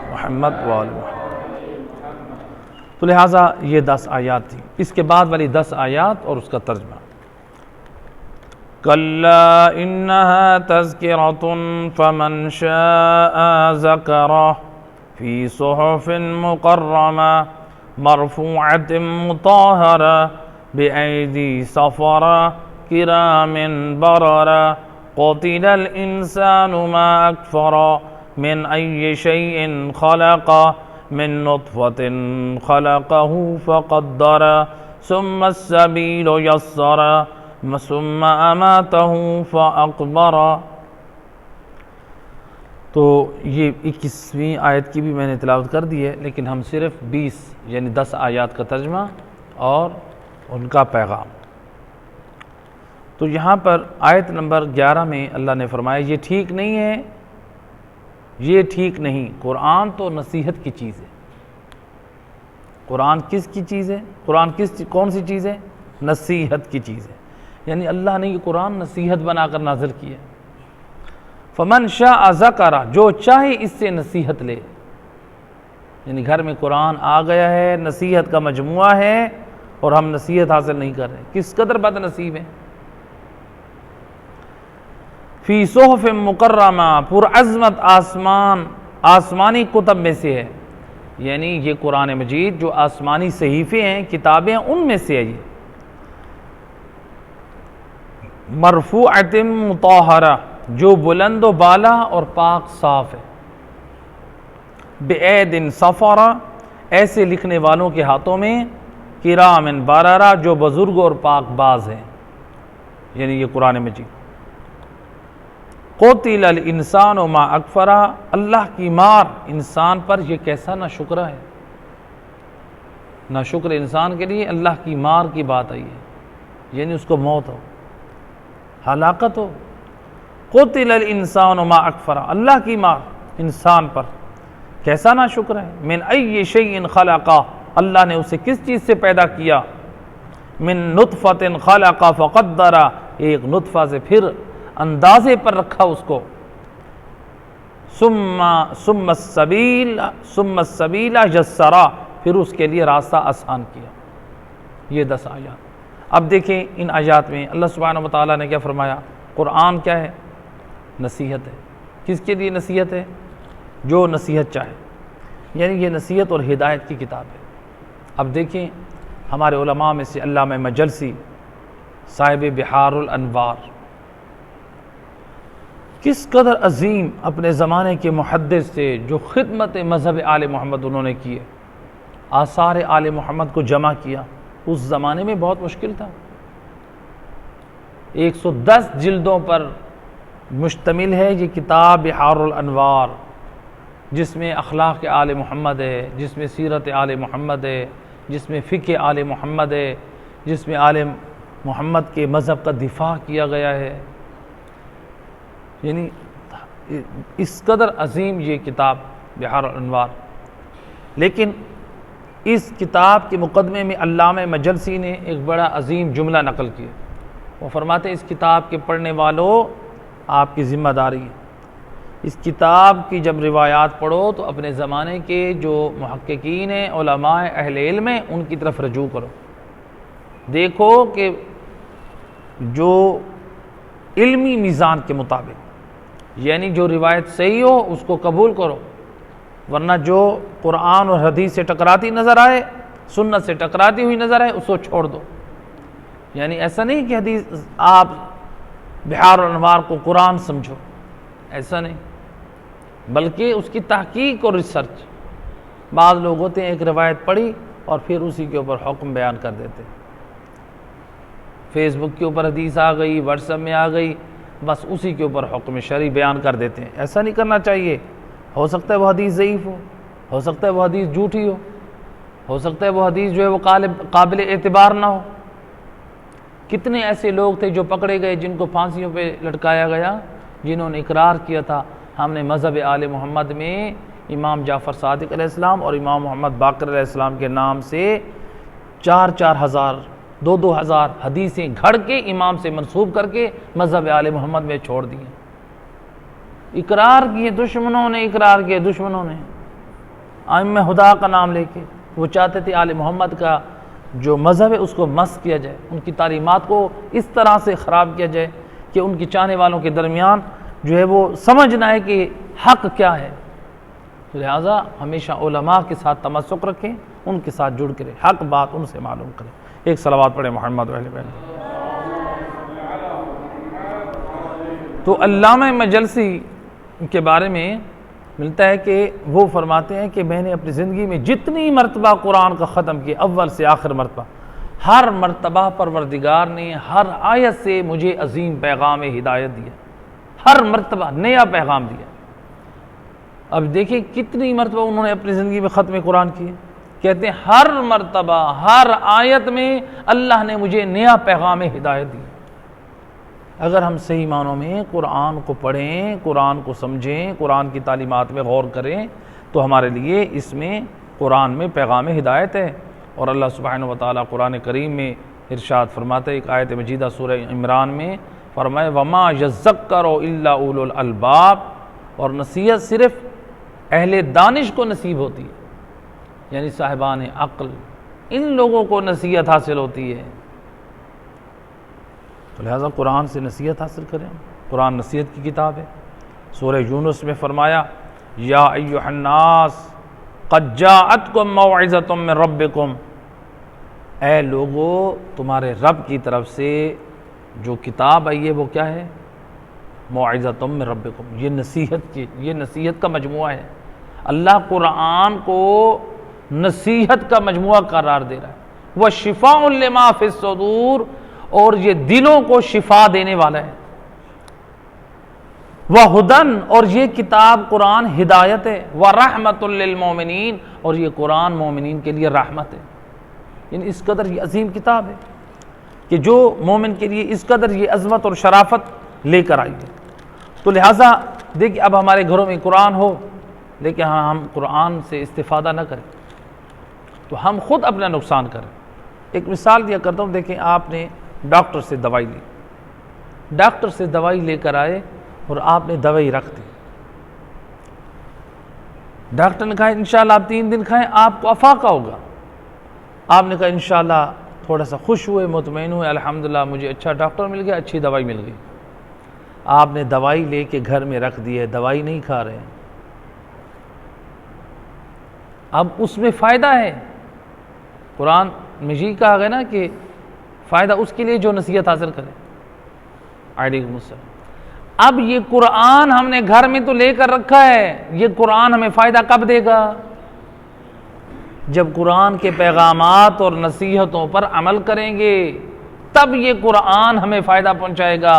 मुहम्मद व आले मुहम्मद। तो लिहाजा ये 10 आयात थी। इसके बाद वाली 10 आयात और उसका तर्जमा। कल्ला इन्नहा तज़किरतुन फमन शाअ ज़करह फी सुहुफ़िन मुकर्रमा मरफ़ूअतिन मुत्तहरा बिअयदी सफ़रा किरामिन बररा क़ुतिलल इंसानु मा अकफ़रा मिन अय्यि शैइन ख़लक़ा मिन नुत्फ़तिन ख़लक़हु फ़क़द्दरा सुम्मा अस्सबील यस्सरा सुम्मा अमातहु फ़अक़बरा। तो ये 21वीं आयत की भी मैंने तिलावत कर दी है, लेकिन हम सिर्फ 20 यानी 10 आयत का तर्जमा और उनका पैगाम। तो यहाँ पर आयत नंबर 11 में अल्लाह ने फरमाया ये ठीक नहीं है, ये ठीक नहीं। कुरान तो नसीहत की चीज़ है। कुरान किसकी चीज़ है? कुरान कौन सी चीज़ है? नसीहत की चीज़ है। यानी अल्लाह ने ये कुरान नसीहत बनाकर नाजिल किया। फमन शाअ ज़करा, जो चाहे इससे नसीहत ले। यानी घर में कुरान आ गया है, नसीहत का मजमुआ है और हम नसीहत हासिल नहीं कर रहे, किस कदर बदनसीब है। फी सुहुफ़िन मुकर्रमा, पुरअज़मत आसमानी कुतब में से है। यानी ये कुरान मजीद जो आसमानी सहीफ़े हैं, किताबें हैं, उनमें से है ये। मरफ़ूअतिन मुत्तहरा, जो बुलंद व बाला और पाक साफ है। बिऐदिन सफ़रा, ऐसे लिखने वालों के हाथों में। किरामिन बररा, जो बुजुर्ग और पाकबाज हैं। यानी ये कुरान मजीद। क़ुतिलल इंसानु मा अकफ़रा, अल्लाह की मार इंसान पर यह कैसा नाशुक्र है। नाशुक्र इंसान के लिए अल्लाह की मार की बात आई है, यानी उसको मौत हो, हलाकत हो। क़ुतिलल इंसानु मा अकफ़रा, अल्लाह की मार इंसान पर कैसा नाशुक्र है। मिन अय्यि शैइन ख़लक़ा, अल्लाह ने उसे किस चीज़ से पैदा किया। मिन नुत्फ़तिन ख़लक़ा फ़क़द्दरा, एक नुत्फ़ा से फिर अंदाजे पर रखा उसको। सुम्मा सबीला यस्सरा, फिर उसके लिए रास्ता आसान किया। ये 10 आयात। अब देखें इन आयात में अल्लाह सुब्हानहू व तआला ने क्या फरमाया। कुरान क्या है? नसीहत है। किसके लिए नसीहत है? जो नसीहत चाहे, यानी ये नसीहत और हिदायत की किताब है। अब देखें हमारे उलमा में से अल्लामा मजलसी साहिब बिहारुल अनवार किस कदर अजीम अपने ज़माने के मुहद्दिस थे, जो खिदमत मज़हब आले मोहम्मद उन्होंने किए, आसार आले मोहम्मद को जमा किया। उस ज़माने में बहुत मुश्किल था। 110 जिल्दों पर मुश्तमिल है ये किताब बिहारुल अनवार, जिसमें अखलाक आले मोहम्मद है, जिसमें सीरत आले मोहम्मद है, जिसमें फ़िक़्ह आले मोहम्मद है, जिसमें आले मोहम्मद के मज़हब का दिफा किया गया है। यानी इस कदर अजीम ये किताब बिहारुल अनवार। लेकिन इस किताब के मुक़दमे में अल्लामा मजलसी ने एक बड़ा अजीम जुमला नकल किया। वो फरमाते इस किताब के पढ़ने वालों, आपकी ज़िम्मेदारी है, इस किताब की जब रिवायात पढ़ो तो अपने ज़माने के जो मुहक्किकीन हैं, उलमाए अहले इल्म हैं, उनकी तरफ रजू करो। देखो कि जो इल्मी मीज़ान के मुताबिक, यानी जो रिवायत सही हो उसको कबूल करो, वरना जो कुरान और हदीस से टकराती नज़र आए, सुन्नत से टकराती हुई नज़र आए, उसको छोड़ दो। यानी ऐसा नहीं कि हदीस आप बिहारुल अनवार को कुरान समझो, ऐसा नहीं, बल्कि उसकी तहकीक और रिसर्च। बाद लोग होते हैं एक रिवायत पढ़ी और फिर उसी के ऊपर हुक्म बयान कर देते। फेसबुक के ऊपर हदीस आ गई, व्हाट्सएप में आ गई, बस उसी के ऊपर हुक्म शरई बयान कर देते हैं। ऐसा नहीं करना चाहिए। हो सकता है वो हदीस ज़ईफ़ हो सकता है वो हदीस झूठी हो सकता है वो हदीस जो है वो काबिल एतबार ना हो। कितने ऐसे लोग थे जो पकड़े गए, जिनको फांसियों पे लटकाया गया, जिन्होंने इकरार किया था हमने मज़हब आले मोहम्मद में इमाम जाफ़र सादिक़ अलैहिस्सलाम और इमाम मोहम्मद बाक़िर अलैहिस्सलाम के नाम से 4-4 हज़ार दो हज़ार हदीसें घड़ के इमाम से मंसूब करके मज़हब आले मोहम्मद में छोड़ दिए। इकरार किए दुश्मनों ने, इकरार किए दुश्मनों ने, आइम्मा हुदा का नाम लेके। वो चाहते थे आले मोहम्मद का जो मज़हब है उसको मस किया जाए, उनकी तालीमात को इस तरह से ख़राब किया जाए कि उनकी चाहने वालों के दरमियान जो है वो समझना है कि हक़ क्या है। तो लिहाजा हमेशा उलमा के साथ तमस्सुक रखें, उनके साथ जुड़ कर हक़ बात उनसे मालूम करें। एक सलावत पढ़े मोहम्मद वाले बहन। तो अल्लामा मजलसी के बारे में मिलता है कि वो फरमाते हैं कि मैंने अपनी ज़िंदगी में जितनी मरतबा कुरान का ख़त्म किया, अव्वल से आखिर मरतबा, हर मरतबा परवरदिगार ने हर आयत से मुझे अजीम पैगाम हिदायत दिया, हर मरतबा नया पैगाम दिया। अब देखिए कितनी मरतबा उन्होंने अपनी ज़िंदगी में ख़त्म कुरान किए। कहते हैं हर मरतबा हर आयत में अल्लाह ने मुझे नया पैगाम हिदायत दिया। अगर हम सही मानों में कुरान को पढ़ें, कुरान को समझें, कुरान की तालीमात में गौर करें तो हमारे लिए इसमें कुरान में पैगाम हिदायत है। और अल्लाह सुब्हानहू व तआला कुरान करीम में इरशाद फरमाते हैं, एक आयत मजीदा सूरह इमरान में फरमाए वमा यज़क्करु इल्ला उलुल अलबाब, और नसीहत सिर्फ़ अहले दानिश को नसीब होती है, यानी साहिबान अक्ल, इन लोगों को नसीहत हासिल होती है। तो लिहाजा कुरान से नसीहत हासिल करें। कुरान नसीहत की किताब है। सूरह यूनुस में फरमाया या अय्युहन्नास क़द जाअतकुम मौइज़तुम मिन रब्बिकुम, ऐ लोगो तुम्हारे रब की तरफ से जो किताब आई है वो क्या है, मौइज़तुम मिन रब्बिकुम, ये नसीहत का मजमुआ है। अल्लाह कुरान को नसीहत का मजमुआ करार दे रहा है। वह शिफ़ाउन लिमा फ़िस सुदूर, और ये दिलों को शिफा देने वाला है। वह हुदन, और ये किताब कुरान हिदायत है। वह रहमतुल लिल मोमिनीन, और ये कुरान मोमिनीन के लिए रहमत है। यानी इस कदर ये अजीम किताब है कि जो मोमिन के लिए इस कदर ये अजमत और शराफत लेकर आई है। तो लिहाजा देखिए अब हमारे घरों में कुरान हो लेकिन हम कुरान से इस्तिफ़ादा न करें तो हम खुद अपना नुकसान करें। एक मिसाल दिया करता हूँ, देखें आपने डॉक्टर से दवाई ली, डॉक्टर से दवाई लेकर आए और आपने दवाई रख दी। डॉक्टर ने कहा इंशाल्लाह आप 3 दिन खाएं आपको अफाका होगा। आपने कहा इंशाल्लाह, थोड़ा सा खुश हुए, मुतमईन हुए, अल्हम्दुलिल्लाह मुझे अच्छा डॉक्टर मिल गया, अच्छी दवाई मिल गई। आपने दवाई लेके घर में रख दी है, दवाई नहीं खा रहे हैं। अब उसमें फ़ायदा है, कुरान में जी कहा गया ना कि फ़ायदा उसके लिए जो नसीहत हासिल करे। अलैकुम अस्सलाम। अब ये कुरान हमने घर में तो लेकर रखा है, ये कुरान हमें फ़ायदा कब देगा, जब कुरान के पैगामात और नसीहतों पर अमल करेंगे तब ये कुरान हमें फ़ायदा पहुँचाएगा।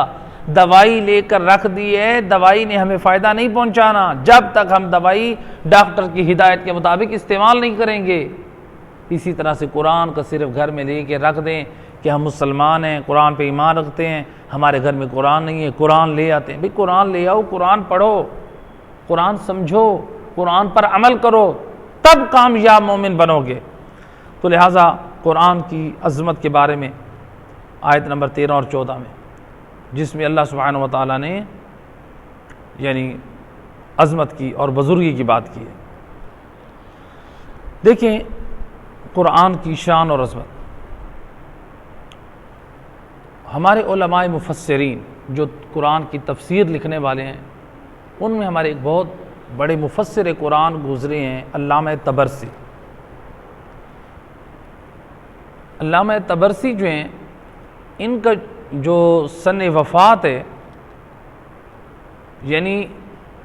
दवाई लेकर रख दी है, दवाई ने हमें फ़ायदा नहीं पहुँचाना जब तक हम दवाई डॉक्टर की हिदायत के मुताबिक इस्तेमाल नहीं करेंगे। इसी तरह से कुरान का सिर्फ घर में लेके रख दें कि हम मुसलमान हैं, कुरान पे ईमान रखते हैं, हमारे घर में कुरान नहीं है, कुरान ले आते हैं। भाई कुरान ले आओ, कुरान पढ़ो, कुरान समझो, कुरान पर अमल करो, तब कामयाब मोमिन बनोगे। तो लिहाजा कुरान की अज़मत के बारे में आयत नंबर 13 और 14 में, जिसमें अल्लाह सुब्हानहू व तआला ने यानी अज़मत की और बुज़ुर्गी की बात की है। देखें कुरान की शान और अज़मत, हमारे उलमाए मुफस्सिरीन जो कुरान की तफसीर लिखने वाले हैं, उनमें हमारे एक बहुत बड़े मुफस्सिर कुरान गुज़रे हैं, अल्लामा तबरसी। अल्लामा तबरसी जो हैं, इनका जो सन वफ़ात है यानी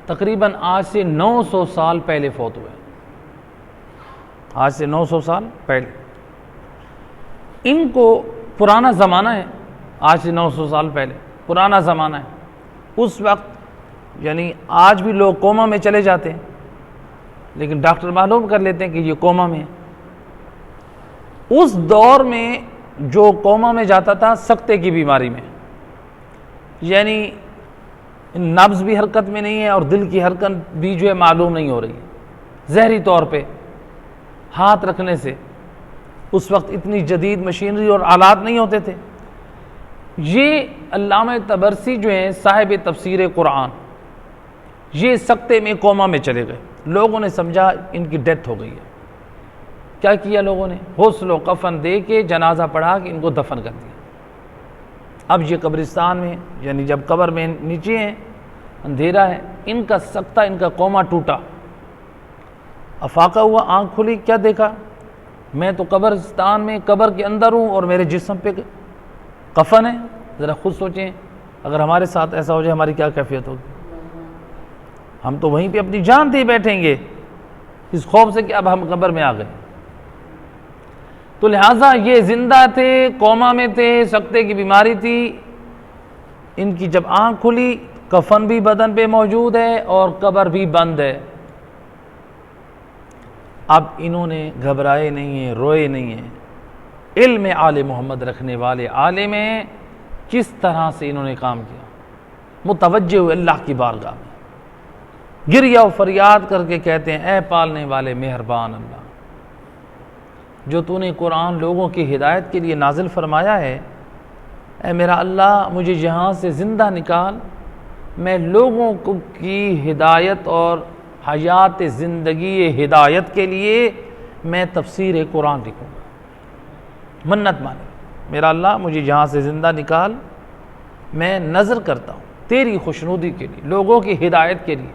तकरीबन आज से 900 साल पहले फ़ौत हुए, आज से 900 साल पहले। इनको पुराना ज़माना है, आज से 900 साल पहले पुराना ज़माना है। उस वक्त यानी आज भी लोग कोमा में चले जाते हैं, लेकिन डॉक्टर मालूम कर लेते हैं कि ये कोमा में है। उस दौर में जो कोमा में जाता था सकते की बीमारी में, यानी नब्ज़ भी हरकत में नहीं है और दिल की हरकत भी जो है मालूम नहीं हो रही है, ज़हरी तौर पे हाथ रखने से उस वक्त इतनी जदीद मशीनरी और आलात नहीं होते थे। ये अल्लामा तबरसी जो हैं साहिब तफसीर कुरान, ये सकते में कोमा में चले गए। लोगों ने समझा इनकी डेथ हो गई है। क्या किया लोगों ने? हुस्न कफन दे के जनाजा पढ़ा के इनको दफन कर दिया। अब ये कब्रिस्तान में, यानी जब कब्र में नीचे हैं, अंधेरा है, इनका सकता, इनका कोमा टूटा, अफाका हुआ, आंख खुली, क्या देखा? मैं तो कब्रिस्तान में, कब्र के अंदर हूँ और मेरे जिस्म पे कफन है। ज़रा खुद सोचें, अगर हमारे साथ ऐसा हो जाए हमारी क्या कैफियत होगी? हम तो वहीं पे अपनी जान दे बैठेंगे इस खौफ से कि अब हम कब्र में आ गए। तो लिहाजा ये जिंदा थे, कोमा में थे, सकते की बीमारी थी। इनकी जब आंख खुली, कफन भी बदन पे मौजूद है और कब्र भी बंद है। अब इन्होंने घबराए नहीं है, रोए नहीं है। इल्म आले मोहम्मद रखने वाले आलिम में किस तरह से इन्होंने काम किया, मुतवज्जे हुए अल्लाह की बारगाह में, गिरिया और फरियाद करके कहते हैं, ए पालने वाले मेहरबान अल्लाह, जो तूने कुरान लोगों की हिदायत के लिए नाजिल फरमाया है, ए मेरा अल्लाह मुझे यहाँ से ज़िंदा निकाल, मैं लोगों की हिदायत और हयात ज़िंदगी हिदायत के लिए मैं तफसीर कुरान लिखूँगा। मन्नत माने, मेरा अल्लाह मुझे यहाँ से ज़िंदा निकाल, मैं नज़र करता हूँ तेरी खुशनुदी के लिए, लोगों की हिदायत के लिए,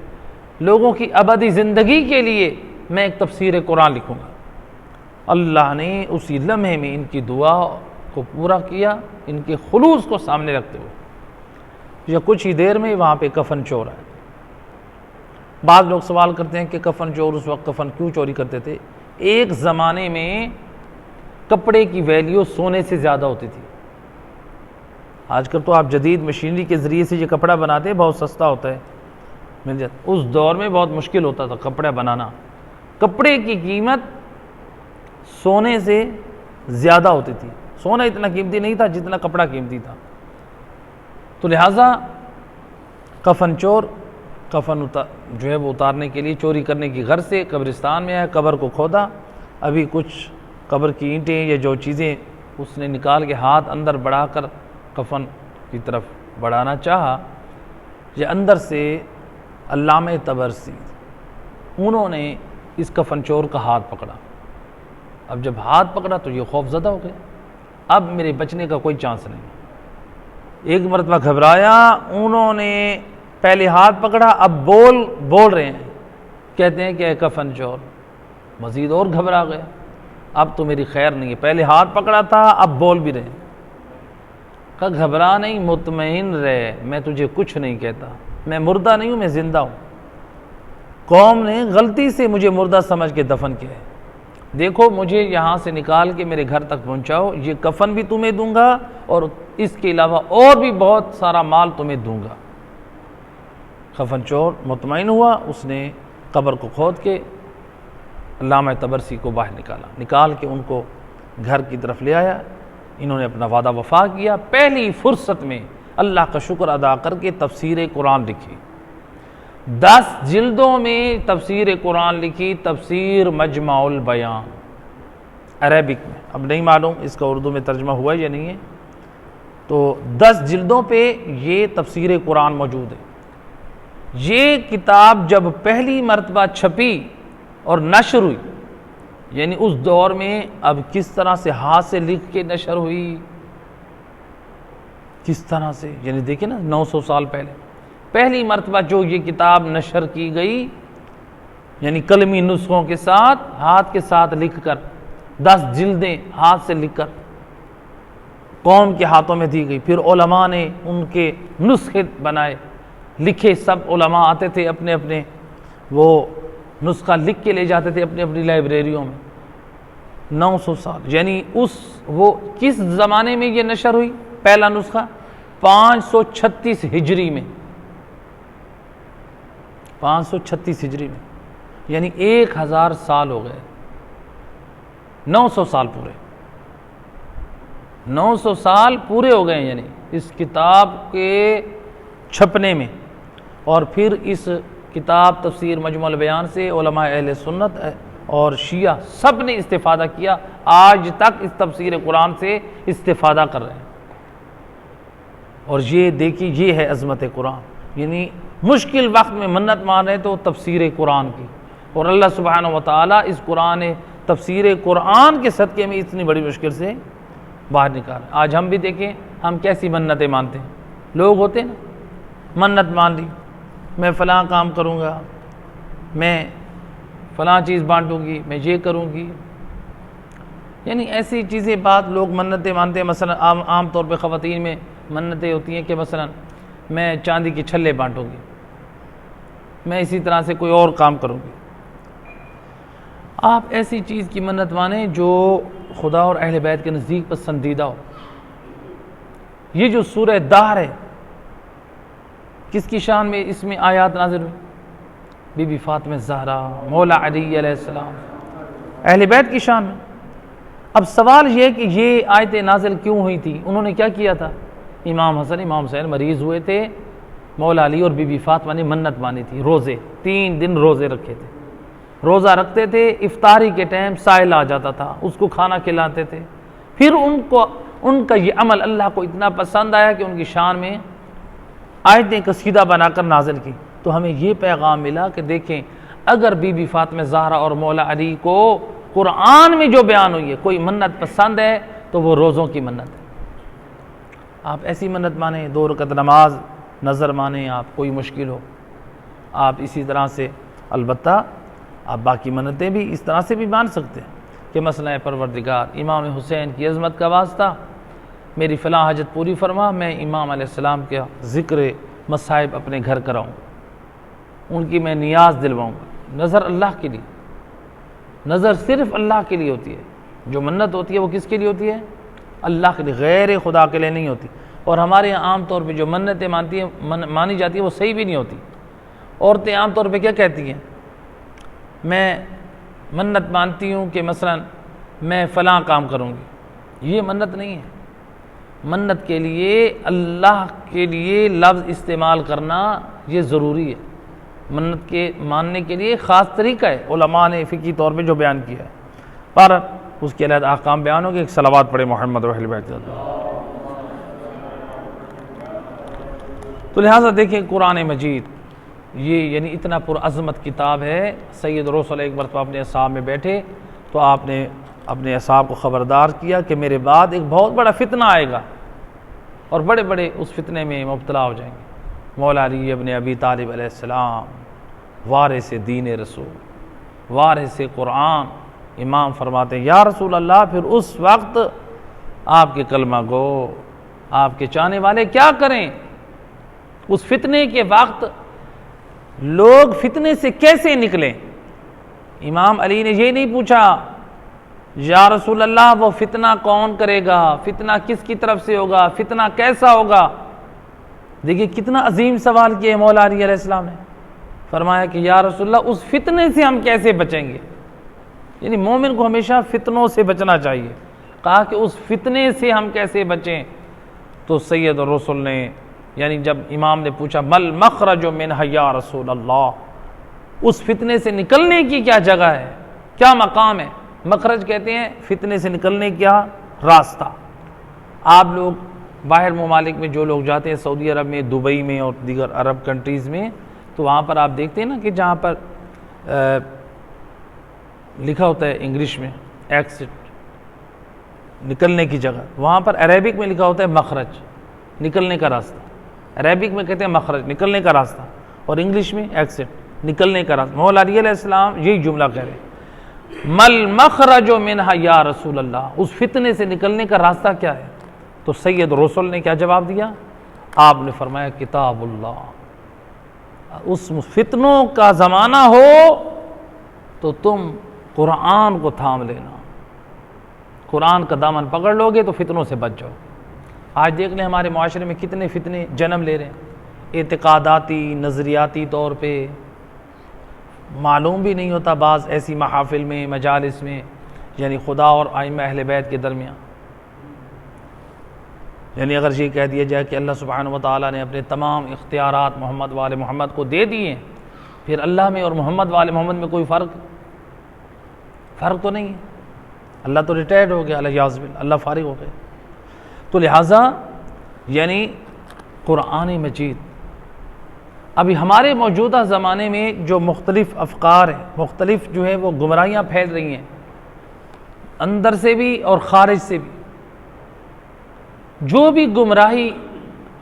लोगों की अबदी ज़िंदगी के लिए मैं एक तफसीर कुरान लिखूँगा। अल्लाह ने उसी लम्हे में इनकी दुआ को पूरा किया, इनके खुलूस को सामने रखते हुए। या कुछ ही देर में वहाँ पे कफन चोर आए। बाद लोग सवाल करते हैं कि कफन चोर उस वक्त कफन क्यों चोरी करते थे? एक ज़माने में कपड़े की वैल्यू सोने से ज़्यादा होती थी। आजकल तो आप जदीद मशीनरी के ज़रिए से ये कपड़ा बनाते हैं, बहुत सस्ता होता है, मिल जाता। उस दौर में बहुत मुश्किल होता था कपड़ा बनाना। कपड़े की कीमत सोने से ज़्यादा होती थी। सोना इतना कीमती नहीं था जितना कपड़ा कीमती था। तो लिहाजा कफन चोर कफन जो है वो उतारने के लिए चोरी करने की घर से कब्रिस्तान में आया, कब्र को खोदा। अभी कुछ कब्र की ईंटें या जो चीज़ें उसने निकाल के हाथ अंदर बढ़ाकर कफन की तरफ बढ़ाना चाहा, ये अंदर से अल्लामा तबरसी उन्होंने इस कफन चोर का हाथ पकड़ा। अब जब हाथ पकड़ा तो ये खौफज़दा हो गया, अब मेरे बचने का कोई चांस नहीं। एक मरतबा घबराया, उन्होंने पहले हाथ पकड़ा, अब बोल रहे हैं, कहते हैं कि कफन चोर, मज़ीद और घबरा गया, अब तो मेरी खैर नहीं है। पहले हाथ पकड़ा था, अब बोल भी रहे। कहा घबरा नहीं, मुतमईन रहे, मैं तुझे कुछ नहीं कहता, मैं मुर्दा नहीं हूँ, मैं ज़िंदा हूँ। कौम ने गलती से मुझे मुर्दा समझ के दफन किया है, देखो मुझे यहाँ से निकाल के मेरे घर तक पहुँचाओ, ये कफन भी तुम्हें दूंगा और इसके अलावा और भी बहुत सारा माल तुम्हें दूंगा। कफन चोर मुतमईन हुआ, उसने कब्र को खोद के अल्लामा तबरसी को बाहर निकाल के उनको घर की तरफ ले आया। इन्होंने अपना वादा वफा किया। पहली फुर्सत में अल्लाह का शुक्र अदा करके तफसीर कुरान लिखी। 10 जिल्दों में तफसीर कुरान लिखी, तफसीर मजमाउल बयान, अरबिक में। अब नहीं मालूम इसका उर्दू में तर्जमा हुआ या नहीं है। तो 10 जिल्दों पे ये तफसीर कुरान मौजूद है। ये किताब जब पहली मरतबा छपी और नशर हुई, यानी उस दौर में अब किस तरह से हाथ से लिख के नशर हुई, किस तरह से, यानी देखिए ना 900 साल पहले पहली मरतबा जो ये किताब नशर की गई, यानी कलमी नुस्खों के साथ, हाथ के साथ लिखकर 10 जिल्दें हाथ से लिखकर कौम के हाथों में दी गई। फिर उलमा ने उनके नुस्खे बनाए, लिखे। सब उलमा आते थे अपने अपने, वो नुस्खा लिख के ले जाते थे अपनी अपनी लाइब्रेरियों में। 900 साल, यानी वो किस ज़माने में ये नशर हुई? पहला नुस्खा 536 हिजरी में, 536 हिजरी में, यानी 1000 साल हो गए। 900 साल पूरे, 900 साल पूरे हो गए यानी इस किताब के छपने में। और फिर इस किताब तफसीर मजमुअल बयान से उलमा अहले सुन्नत और शिया सब ने इस्तिफ़ादा किया, आज तक इस तफसीर कुरान से इस्तिफ़ादा कर रहे हैं। और ये देखिए, ये है अज़मत कुरान, यानी मुश्किल वक्त में मन्नत मान रहे तो तफसीर कुरान की, और अल्लाह सुब्हानहू व तआला इस कुरान तफसीर कुरान के सदक़े में इतनी बड़ी मुश्किल से बाहर निकाल। आज हम भी देखें हम कैसी मन्नतें मानते हैं। लोग होते हैं ना, मन्नत मान ली, मैं फ़लाँ काम करूँगा, मैं फ़लाँ चीज़ बांटूँगी, मैं ये करूँगी, यानी ऐसी चीज़ें बात लोग मन्नतें मानते हैं। मसलन आम तौर पे ख़वातीन में मन्नतें होती हैं कि मसलन मैं चांदी की छल्ले बांटूँगी, मैं इसी तरह से कोई और काम करूँगी। आप ऐसी चीज़ की मन्नत माने जो खुदा और अहले बैत के नज़दीक पसंदीदा हो। ये जो सूरह दाहर है, किसकी शान में इसमें आयात नाज़िल हुई? बीबी फातिमा ज़हरा, मौला अली अलैहिस्सलाम, अहले बैत की शान में। अब सवाल ये कि ये आयतें नाज़िल क्यों हुई थी? उन्होंने क्या किया था? इमाम हसन इमाम हुसैन मरीज़ हुए थे, मौला अली और बीबी फातिमा ने मन्नत मानी थी, रोज़े 3 दिन रोज़े रखे थे, रोज़ा रखते थे, इफ्तारी के टाइम साहिल आ जाता था, उसको खाना खिलाते थे। फिर उनका ये अमल अल्लाह को इतना पसंद आया कि उनकी शान में आयतें कसीदा बनाकर नाज़िल की। तो हमें ये पैगाम मिला कि देखें, अगर बीबी फातिमा ज़हरा और मौला अली को कुरान में जो बयान हुई है, कोई मन्नत पसंद है तो वो रोज़ों की मन्नत है। आप ऐसी मन्नत माने, 2 रकअत नमाज नज़र माने, आप कोई मुश्किल हो, आप इसी तरह से अलबत्ता आप बाकी मन्नतें भी इस तरह से भी मान सकते हैं कि मसला परवरदिगार इमाम हुसैन की अज़मत का वास्ता मेरी फ़लाँ हाजत पूरी फरमा, मैं इमाम अलैहिस्सलाम का ज़िक्र मसाइब अपने घर कराऊँ, उनकी मैं नियाज़ दिलवाऊँगा। नज़र अल्लाह के लिए, नज़र सिर्फ़ अल्लाह के लिए होती है। जो मन्नत होती है वो किसके लिए होती है? अल्लाह के लिए, गैर खुदा के लिए नहीं होती। और हमारे यहाँ आम तौर पे जो मन्नतें मानी जाती है वो सही भी नहीं होती। औरतें आम तौर पे क्या कहती हैं? मैं मन्नत मानती हूँ कि मसलन मैं फ़लाँ काम करूँगी। ये मन्नत नहीं है। मन्नत के लिए अल्लाह के लिए लफ्ज़ इस्तेमाल करना ये ज़रूरी है। मन्नत के मानने के लिए ख़ास तरीका है, उलमा ने फ़िक़ही तौर पे जो बयान किया है। पर उसके अलग अहकाम बयान हो कि एक सलावत पढ़े मोहम्मद व अहले बैत। तो लिहाजा देखें, कुरान मजीद ये यानी इतना पुरअज़मत किताब है। सैयद रसूल एक मरतबा अपने असाब में बैठे तो आपने अपने असाब को ख़बरदार किया कि मेरे बाद एक बहुत बड़ा फितना आएगा और बड़े बड़े उस फितने में मुब्तला हो जाएंगे। मौला अली इब्न अबी तालिब अलैहिस्सलाम, वारिस दीन रसूल, वारिस कुरान, इमाम फरमाते हैं या रसूल अल्लाह, फिर उस वक्त आपके कलमा गो, आपके चाहने वाले क्या करें? उस फितने के वक्त लोग फितने से कैसे निकलें? इमाम अली ने ये नहीं पूछा या रसूल अल्लाह वो फितना कौन करेगा, फितना किसकी तरफ से होगा, फितना कैसा होगा। देखिए कितना अजीम सवाल किया मौला अली अलैहिस्सलाम ने। फरमाया कि या रसूल अल्लाह उस फितने से हम कैसे बचेंगे? यानी मोमिन को हमेशा फितनों से बचना चाहिए। कहा कि उस फितने से हम कैसे बचें? तो सैयद रसूल ने, यानी जब इमाम ने पूछा मल मखरजो मिनहा या रसूल अल्लाह, उस फितने से निकलने की क्या जगह है, क्या मकाम है? मखरज कहते हैं फितने से निकलने का रास्ता। आप लोग बाहर ममालिक में जो लोग जाते हैं, सऊदी अरब में, दुबई में और दीगर अरब कंट्रीज़ में, तो वहाँ पर आप देखते हैं ना कि जहाँ पर लिखा होता है इंग्लिश में एक्सिट, निकलने की जगह, वहाँ पर अरेबिक में लिखा होता है मखरज, निकलने का रास्ता। अरेबिक में कहते हैं मखरज, निकलने का रास्ता, और इंग्लिश में एक्सिट, निकलने का रास्ता। मौला अली अलैहिस्सलाम यही जुमला कह रहे हैं, मल मखरजो मिनहा या रसूल अल्लाह, उस फितने से निकलने का रास्ता क्या है? तो सैयद रसूल ने क्या जवाब दिया? आपने फरमाया किताबुल्लाह। उस फितनों का ज़माना हो तो तुम कुरान को थाम लेना, कुरान का दामन पकड़ लोगे तो फितनों से बच जाओ। आज देख लें हमारे माशरे में कितने फितने जन्म ले रहे हैं, एतिकादाती नज़रियाती तौर पे, मालूम भी नहीं होता बाज़ ऐसी महाफिल में, मजालिस में, यानी खुदा और आइम्मा अहले बैत के दरमियान। यानी अगर ये कह दिया जाए कि अल्लाह सुब्हानहू व तआला ने अपने तमाम इख्तियारात मोहम्मद वाले मोहम्मद को दे दिए, फिर अल्लाह में और मोहम्मद वाले मोहम्मद में कोई फ़र्क? फ़र्क तो नहीं है। अल्लाह तो रिटायर्ड हो गया, अल्लाह फारिग हो गए। तो लिहाजा यानी कुरान मजीद अभी हमारे मौजूदा ज़माने में जो मुख्तलिफ़ अफ़कार हैं, मुख्तलिफ़ जो है वो गुमराहियाँ फैल रही हैं, अंदर से भी और ख़ारिज से भी। जो भी गुमराही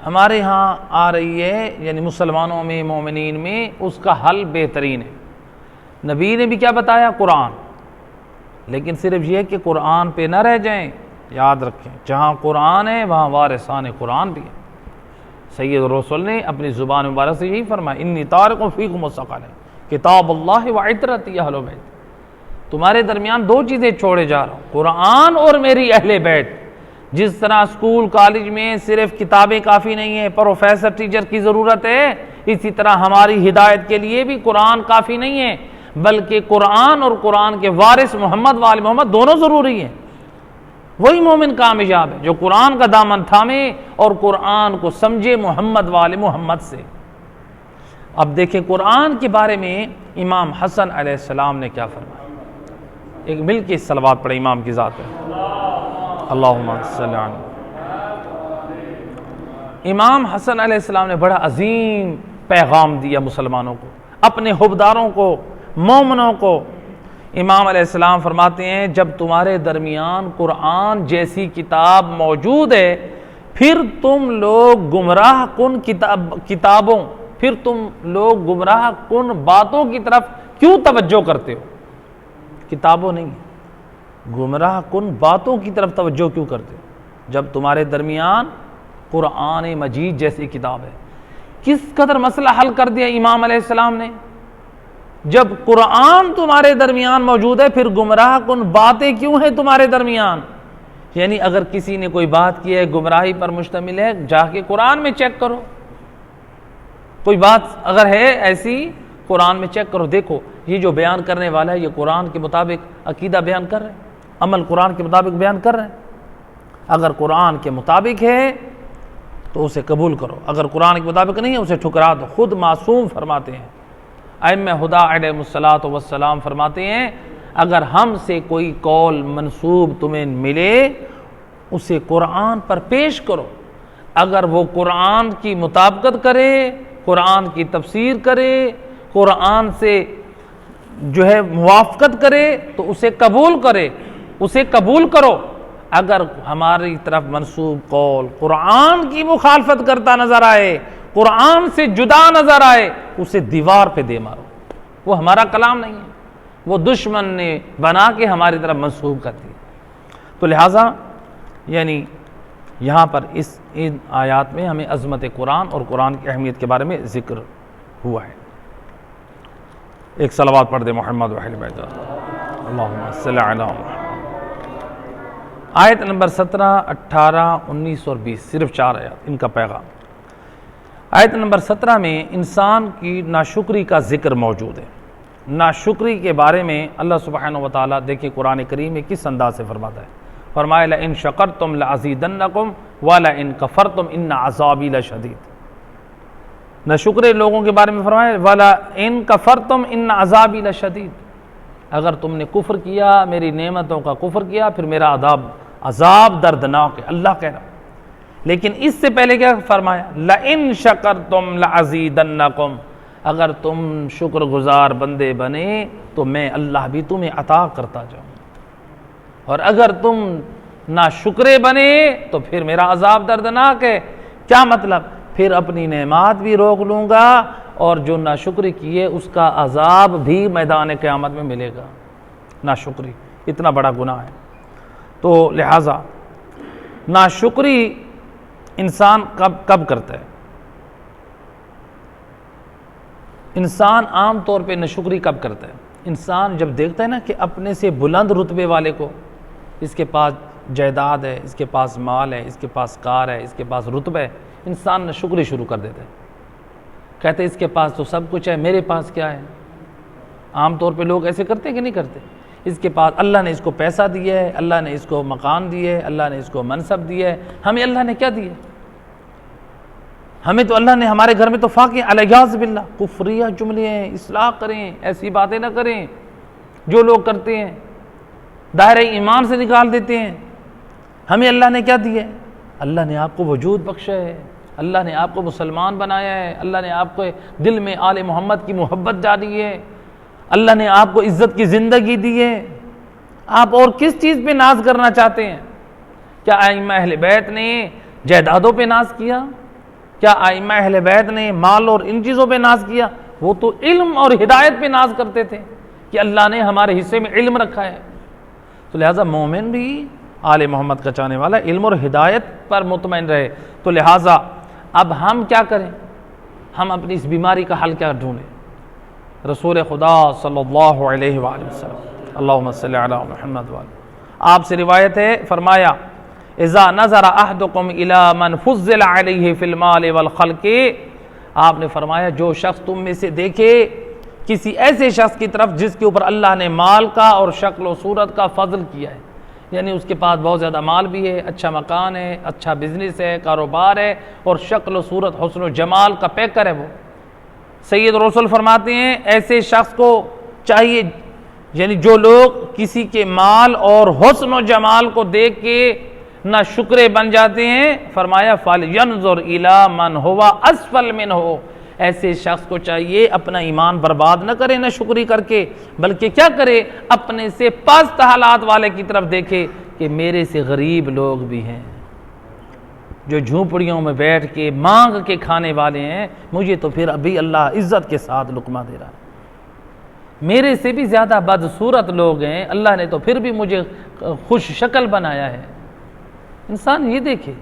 हमारे यहाँ आ रही है यानी मुसलमानों में, मोमिनीन में, उसका हल बेहतरीन है। नबी ने भी क्या बताया? कुरान। लेकिन सिर्फ ये कि कुरान पे न रह जाएं, याद रखें जहाँ कुरान है वहाँ वारिसान कुरान भी है। सैयद रसूल ने अपनी ज़ुबान मुबारक से यही फरमाया, इन्नी तारिकुम फ़ीकुम मुस्तक़बिल किताब अल्लाह व इतरती अहले बैत। तुम्हारे दरमियान दो चीज़ें छोड़े जा रहा हूँ, कुरान और मेरी अहले बैत। जिस तरह स्कूल कॉलेज में सिर्फ किताबें काफ़ी नहीं है, प्रोफेसर टीचर की ज़रूरत है, इसी तरह हमारी हिदायत के लिए भी कुरान काफ़ी नहीं है, बल्कि कुरान और कुरान के वारिस मोहम्मद वाले मोहम्मद दोनों ज़रूरी हैं। वही मोमिन कामयाब है जो कुरान का दामन थामे और कुरान को समझे मोहम्मद वाले मोहम्मद से। अब देखें कुरान के बारे में इमाम हसन अलैहिस्सलाम ने क्या फरमाया। एक मिल के सलवात पढ़े इमाम की ज़ात है। अल्लाहुम्मा सल्ली अलैहि। इमाम हसन अलैहिस्सलाम ने बड़ा अजीम पैगाम दिया मुसलमानों को, अपने हुब्बदारों को, मोमिनों को। इमाम अलैहिस्सलाम फरमाते हैं, जब तुम्हारे दरमियान कुरान जैसी किताब मौजूद है, फिर तुम लोग गुमराह कुन किताबों, फिर तुम लोग गुमराह कुन बातों की तरफ क्यों तवज्जो करते हो? किताबों नहीं, गुमराह कुन बातों की तरफ तवज्जो क्यों करते हो जब तुम्हारे दरमियान कुरान मजीद जैसी किताब है? किस कदर मसला हल कर दिया इमाम अलैहिस्सलाम ने। जब कुरान तुम्हारे दरमियान मौजूद है, फिर गुमराह कुन बातें क्यों हैं तुम्हारे दरमियान? यानी अगर किसी ने कोई बात की है गुमराही पर मुश्तमिल है, जाके कुरान में चेक करो। कोई बात अगर है ऐसी, कुरान में चेक करो, देखो ये जो बयान करने वाला है ये कुरान के मुताबिक अकीदा बयान कर रहे हैं, अमल कुरान के मुताबिक बयान कर रहे हैं। अगर कुरान के मुताबिक है तो उसे कबूल करो, अगर कुरान के मुताबिक नहीं है उसे ठुकरा दो। खुद मासूम फरमाते हैं, अइम्मा हुदा अलैहिस्सलातु वस्सलाम फरमाते हैं, अगर हमसे कोई कौल मंसूब तुम्हें मिले उसे कुरान पर पेश करो। अगर वो कुरान की मुताबिकत करे, कुरान की तफसीर करे, कुरान से जो है मुवाफ़क़त करे तो उसे कबूल करे, उसे कबूल करो। अगर हमारी तरफ मंसूब कौल कुरान की मुखालफत करता नजर आए, कुरान से जुदा नजर आए, उसे दीवार पे दे मारो। वो हमारा कलाम नहीं है, वो दुश्मन ने बना के हमारी तरफ मंसूब कर दिया। तो लिहाजा यानी यहाँ पर इन आयात में हमें अज़मत कुरान और कुरान की अहमियत के बारे में ज़िक्र हुआ है। एक सलावत पढ़ दे मोहम्मद व अहले बैत। अल्लाहुम्मा सल्ली अला मुहम्मद। आयत नंबर 17, 18, 19 और 20, सिर्फ 4 आयत, इनका पैगाम। आयत नंबर 17 में इंसान की नाशुक्री का जिक्र मौजूद है। नाशुक्री के बारे में अल्लाह सुब्हानहु व तआला देखिए कुरान करीम में किस अंदाज से फरमाता है। फरमाया ला इन शकरतुम लअज़ीदन्नकुम व ला इन कफरतुम इन्न अज़ाबी लशदीद। नाशुक्रे लोगों के बारे में फरमाया वला इन कफरतुम इन्न अज़ाबी लशदीद। अगर तुमने कुफ्र किया, मेरी नेमतों का कुफ्र किया, फिर मेरा अज़ाब दर्दनाक है, अल्लाह कह रहा। लेकिन इससे पहले क्या फरमाया? लइन शकरतुम लअज़ीदन्नकुम, अगर तुम शुक्रगुजार बंदे बने तो मैं अल्लाह भी तुम्हें अता करता जाऊँ, और अगर तुम ना शुक्रे बने तो फिर मेरा अज़ाब दर्दनाक है। क्या मतलब? फिर अपनी नेमात भी रोक लूँगा और जो नाशुक्री किए उसका अज़ाब भी मैदान क़यामत में मिलेगा। नाशुक्री इतना बड़ा गुनाह है। तो लिहाजा नाशुक्री इंसान कब करता है? इंसान आम तौर पे नाशुक्री कब करता है? इंसान जब देखता है ना कि अपने से बुलंद रुतबे वाले को, इसके पास जायदाद है, इसके पास माल है, इसके पास कार है, इसके पास रुतबा है, इंसान नाशुक्री शुरू कर देता है। कहते हैं इसके पास तो सब कुछ है, मेरे पास क्या है? आम तौर पे लोग ऐसे करते हैं कि नहीं करते? इसके पास, अल्लाह ने इसको पैसा दिया है, अल्लाह ने इसको मकान दिए है, अल्लाह ने इसको मनसब दिया है, हमें अल्लाह ने क्या दिया? हमें तो अल्लाह ने हमारे घर में तो फाके अलयाज़ बिल्लाह कुफ्रिया जुमले हैं। इस्लाह करें, ऐसी बातें ना करें जो लोग करते हैं। दायरे ईमान से निकाल देते हैं। हमें अल्लाह ने क्या दिया है? अल्लाह ने आपको वजूद बख्शा है, अल्लाह ने आपको मुसलमान बनाया है, अल्लाह ने आपको दिल में आले मोहम्मद की मोहब्बत डाली है, अल्लाह ने आपको इज्जत की ज़िंदगी दी है। आप और किस चीज़ पे नाज करना चाहते हैं? क्या आइम्मा अहले बैत ने जायदादों पे नाज किया? क्या आइम्मा अहले बैत ने माल और इन चीज़ों पे नाज किया? वो तो इल्म और हिदायत पे नाज करते थे कि अल्लाह ने हमारे हिस्से में इल्म रखा है। तो लिहाजा मोमिन भी आले मोहम्मद का चाहने वाला इल्म और हिदायत पर मुतमईन रहे। तो लिहाजा अब हम क्या करें? हम अपनी इस बीमारी का हल क्या ढूंढें? रसूल खुदा सल्लल्लाहु अलैहि वसल्लम अल्लाहुम्मा सल्ली अला मुहम्मद व आपसे रिवायत है, फरमाया इज़ा नज़रा अहदुकुम इला मन फुज़्ज़िल अलैहि फिल माल वल खल्क़ि, आपने फरमाया जो शख्स तुम में से देखे किसी ऐसे शख्स की तरफ जिसके ऊपर अल्लाह ने माल का और शक्ल और सूरत का फजल किया है, यानी उसके पास बहुत ज़्यादा माल भी है, अच्छा मकान है, अच्छा बिजनेस है, कारोबार है और शक्ल और सूरत हुस्न और जमाल का पैकर है, वो सैयद रसूल फरमाते हैं ऐसे शख्स को चाहिए, यानी जो लोग किसी के माल और हुस्न और जमाल को देख के ना शुक्रे बन जाते हैं, फरमाया फल यनजुर इला मन हुवा अस्फल मिन हो, ऐसे शख्स को चाहिए अपना ईमान बर्बाद न करे ना शुक्री करके, बल्कि क्या करे, अपने से पस्त हालात वाले की तरफ देखे कि मेरे से गरीब लोग भी हैं, जो झूंपड़ियों में बैठ के मांग के खाने वाले हैं, मुझे तो फिर अभी अल्लाह इज्जत के साथ लुकमा दे रहा है। मेरे से भी ज़्यादा बदसूरत लोग हैं, अल्लाह ने तो फिर भी मुझे खुश शक्ल बनाया है। इंसान ये देखे,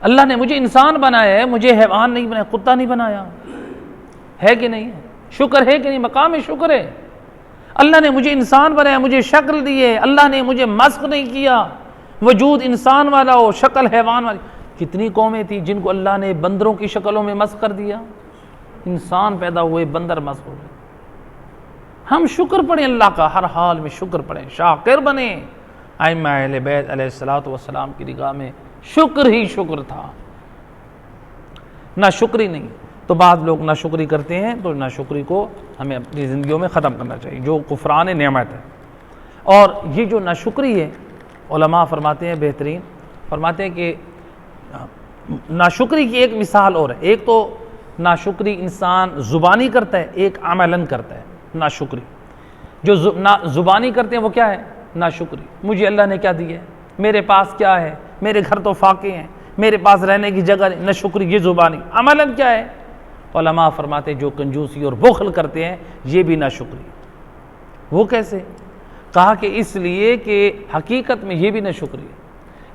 अल्लाह ने मुझे इंसान बनाया है, मुझे हैवान नहीं बनाया, कुत्ता नहीं बनाया, है कि नहीं? शुक्र है कि नहीं? मकाम शुक्र है। अल्लाह ने मुझे इंसान बनाया, मुझे शक्ल दी है, अल्लाह ने मुझे मस्क नहीं किया, वजूद इंसान वाला हो, शक्ल हैवान वाली। कितनी कौमें थी जिनको अल्लाह ने बंदरों की शक्लों में मस्क कर दिया, इंसान पैदा हुए बंदर मस्क हो गए। हम शुक्र पढ़ें अल्लाह का, हर हाल में शुक्र पढ़ें, शाकिर बने। आइम्मा अहले बैत अलैहिस्सलातु वस्सलाम की निगाह में शुक्र ही शुक्र था, ना शुक्री नहीं। तो बाद लोग ना शुक्री करते हैं, तो ना शुक्री को हमें अपनी ज़िंदगियों में ख़त्म करना चाहिए, जो कुफरान नेमत है। और ये जो ना शुक्री है, उलमा फरमाते हैं, बेहतरीन फरमाते हैं कि नाशुक्री की एक मिसाल और है। एक तो नाशुक्री इंसान ज़ुबानी करता है, एक अमलन करता है। नाशुक्री जो ज़ुबानी करते हैं वो क्या है? नाशुक्री। मुझे अल्लाह ने क्या दिया है, मेरे पास क्या है, मेरे घर तो फाके हैं, मेरे पास रहने की जगह नहीं, नाशुक्री ये ज़ुबानी। अमलन क्या है? उलमा फरमाते हैं जो कंजूसी और बुखल करते हैं ये भी नाशुक्री। वो कैसे? कहा कि इसलिए कि हकीकत में ये भी नाशुक्री है,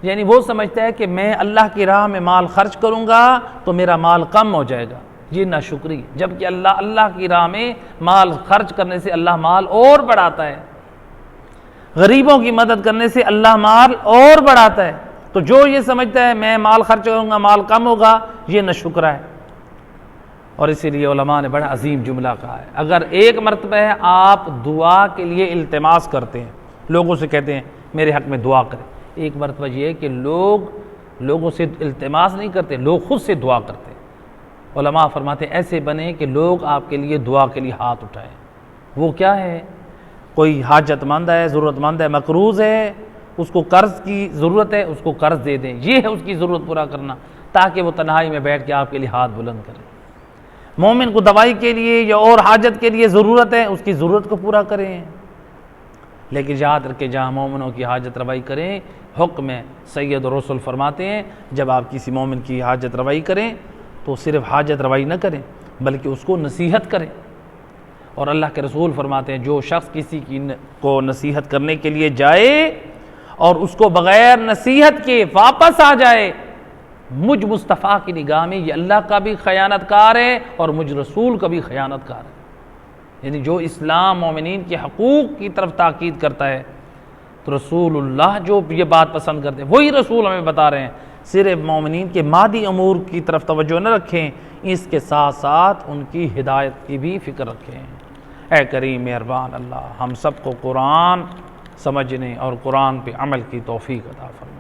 यानी वो समझता है कि मैं अल्लाह की राह में माल खर्च करूँगा तो मेरा माल कम हो जाएगा, ये नाशुक्री है। जबकि अल्लाह की राह में माल खर्च करने से अल्लाह माल और बढ़ाता है, गरीबों की मदद करने से अल्लाह माल और बढ़ाता है। तो जो ये समझता है मैं माल खर्च करूँगा माल कम होगा, ये नाशुक्रा है। और इसीलिए उलमा ने बड़ा अजीम जुमला कहा है, अगर एक मरतबा है आप दुआ के लिए इल्तिमास करते हैं, लोगों से कहते हैं मेरे हक़ में दुआ करें, एक मरतबा ये है कि लोगों से इल्तिमास नहीं करते, लोग खुद से दुआ करते हैं। उलमा फरमाते ऐसे बने कि लोग आपके लिए दुआ के लिए हाथ उठाएं। वो क्या है? कोई हाजतमंद है, ज़रूरतमंद है, मकरूज़ है, उसको कर्ज़ की ज़रूरत है, उसको कर्ज़ दे दें, ये है उसकी ज़रूरत पूरा करना, ताकि वो तन्हाई में बैठ के आपके लिए हाथ बुलंद करे। मोमिन को दवाई के लिए या और हाजत के लिए ज़रूरत है, उसकी ज़रूरत को पूरा करें। लेकिन याद रखें, जहाँ मोमिनों की हाजत रवाई करें, हुक्म में सैयद रसूल फरमाते हैं जब आप किसी मोमिन की हाजत रवाई करें तो सिर्फ हाजत रवाई न करें बल्कि उसको नसीहत करें। और अल्लाह के रसूल फरमाते हैं जो शख्स किसी को नसीहत करने के लिए जाए और उसको बग़ैर नसीहत के वापस आ जाए, मुझ मुस्तफ़ा की निगाह में ये अल्लाह का भी ख़यानतकार है और मुझ रसूल का भी ख़यानतकार है। यानी जो इस्लाम मोमिनीन के हकूक़ की तरफ ताकीद करता है, तो रसूलुल्लाह जो ये बात पसंद करते हैं वही रसूल हमें बता रहे हैं। सिर्फ मोमिनीन के मादी अमूर की तरफ तवज्जो न रखें, इसके साथ साथ उनकी हिदायत की भी फ़िक्र रखें। ऐ करीम मेहरबान अल्लाह हम सबको कुरान समझने और कुरान पे अमल की तौफ़ीक़ अता फरमाए।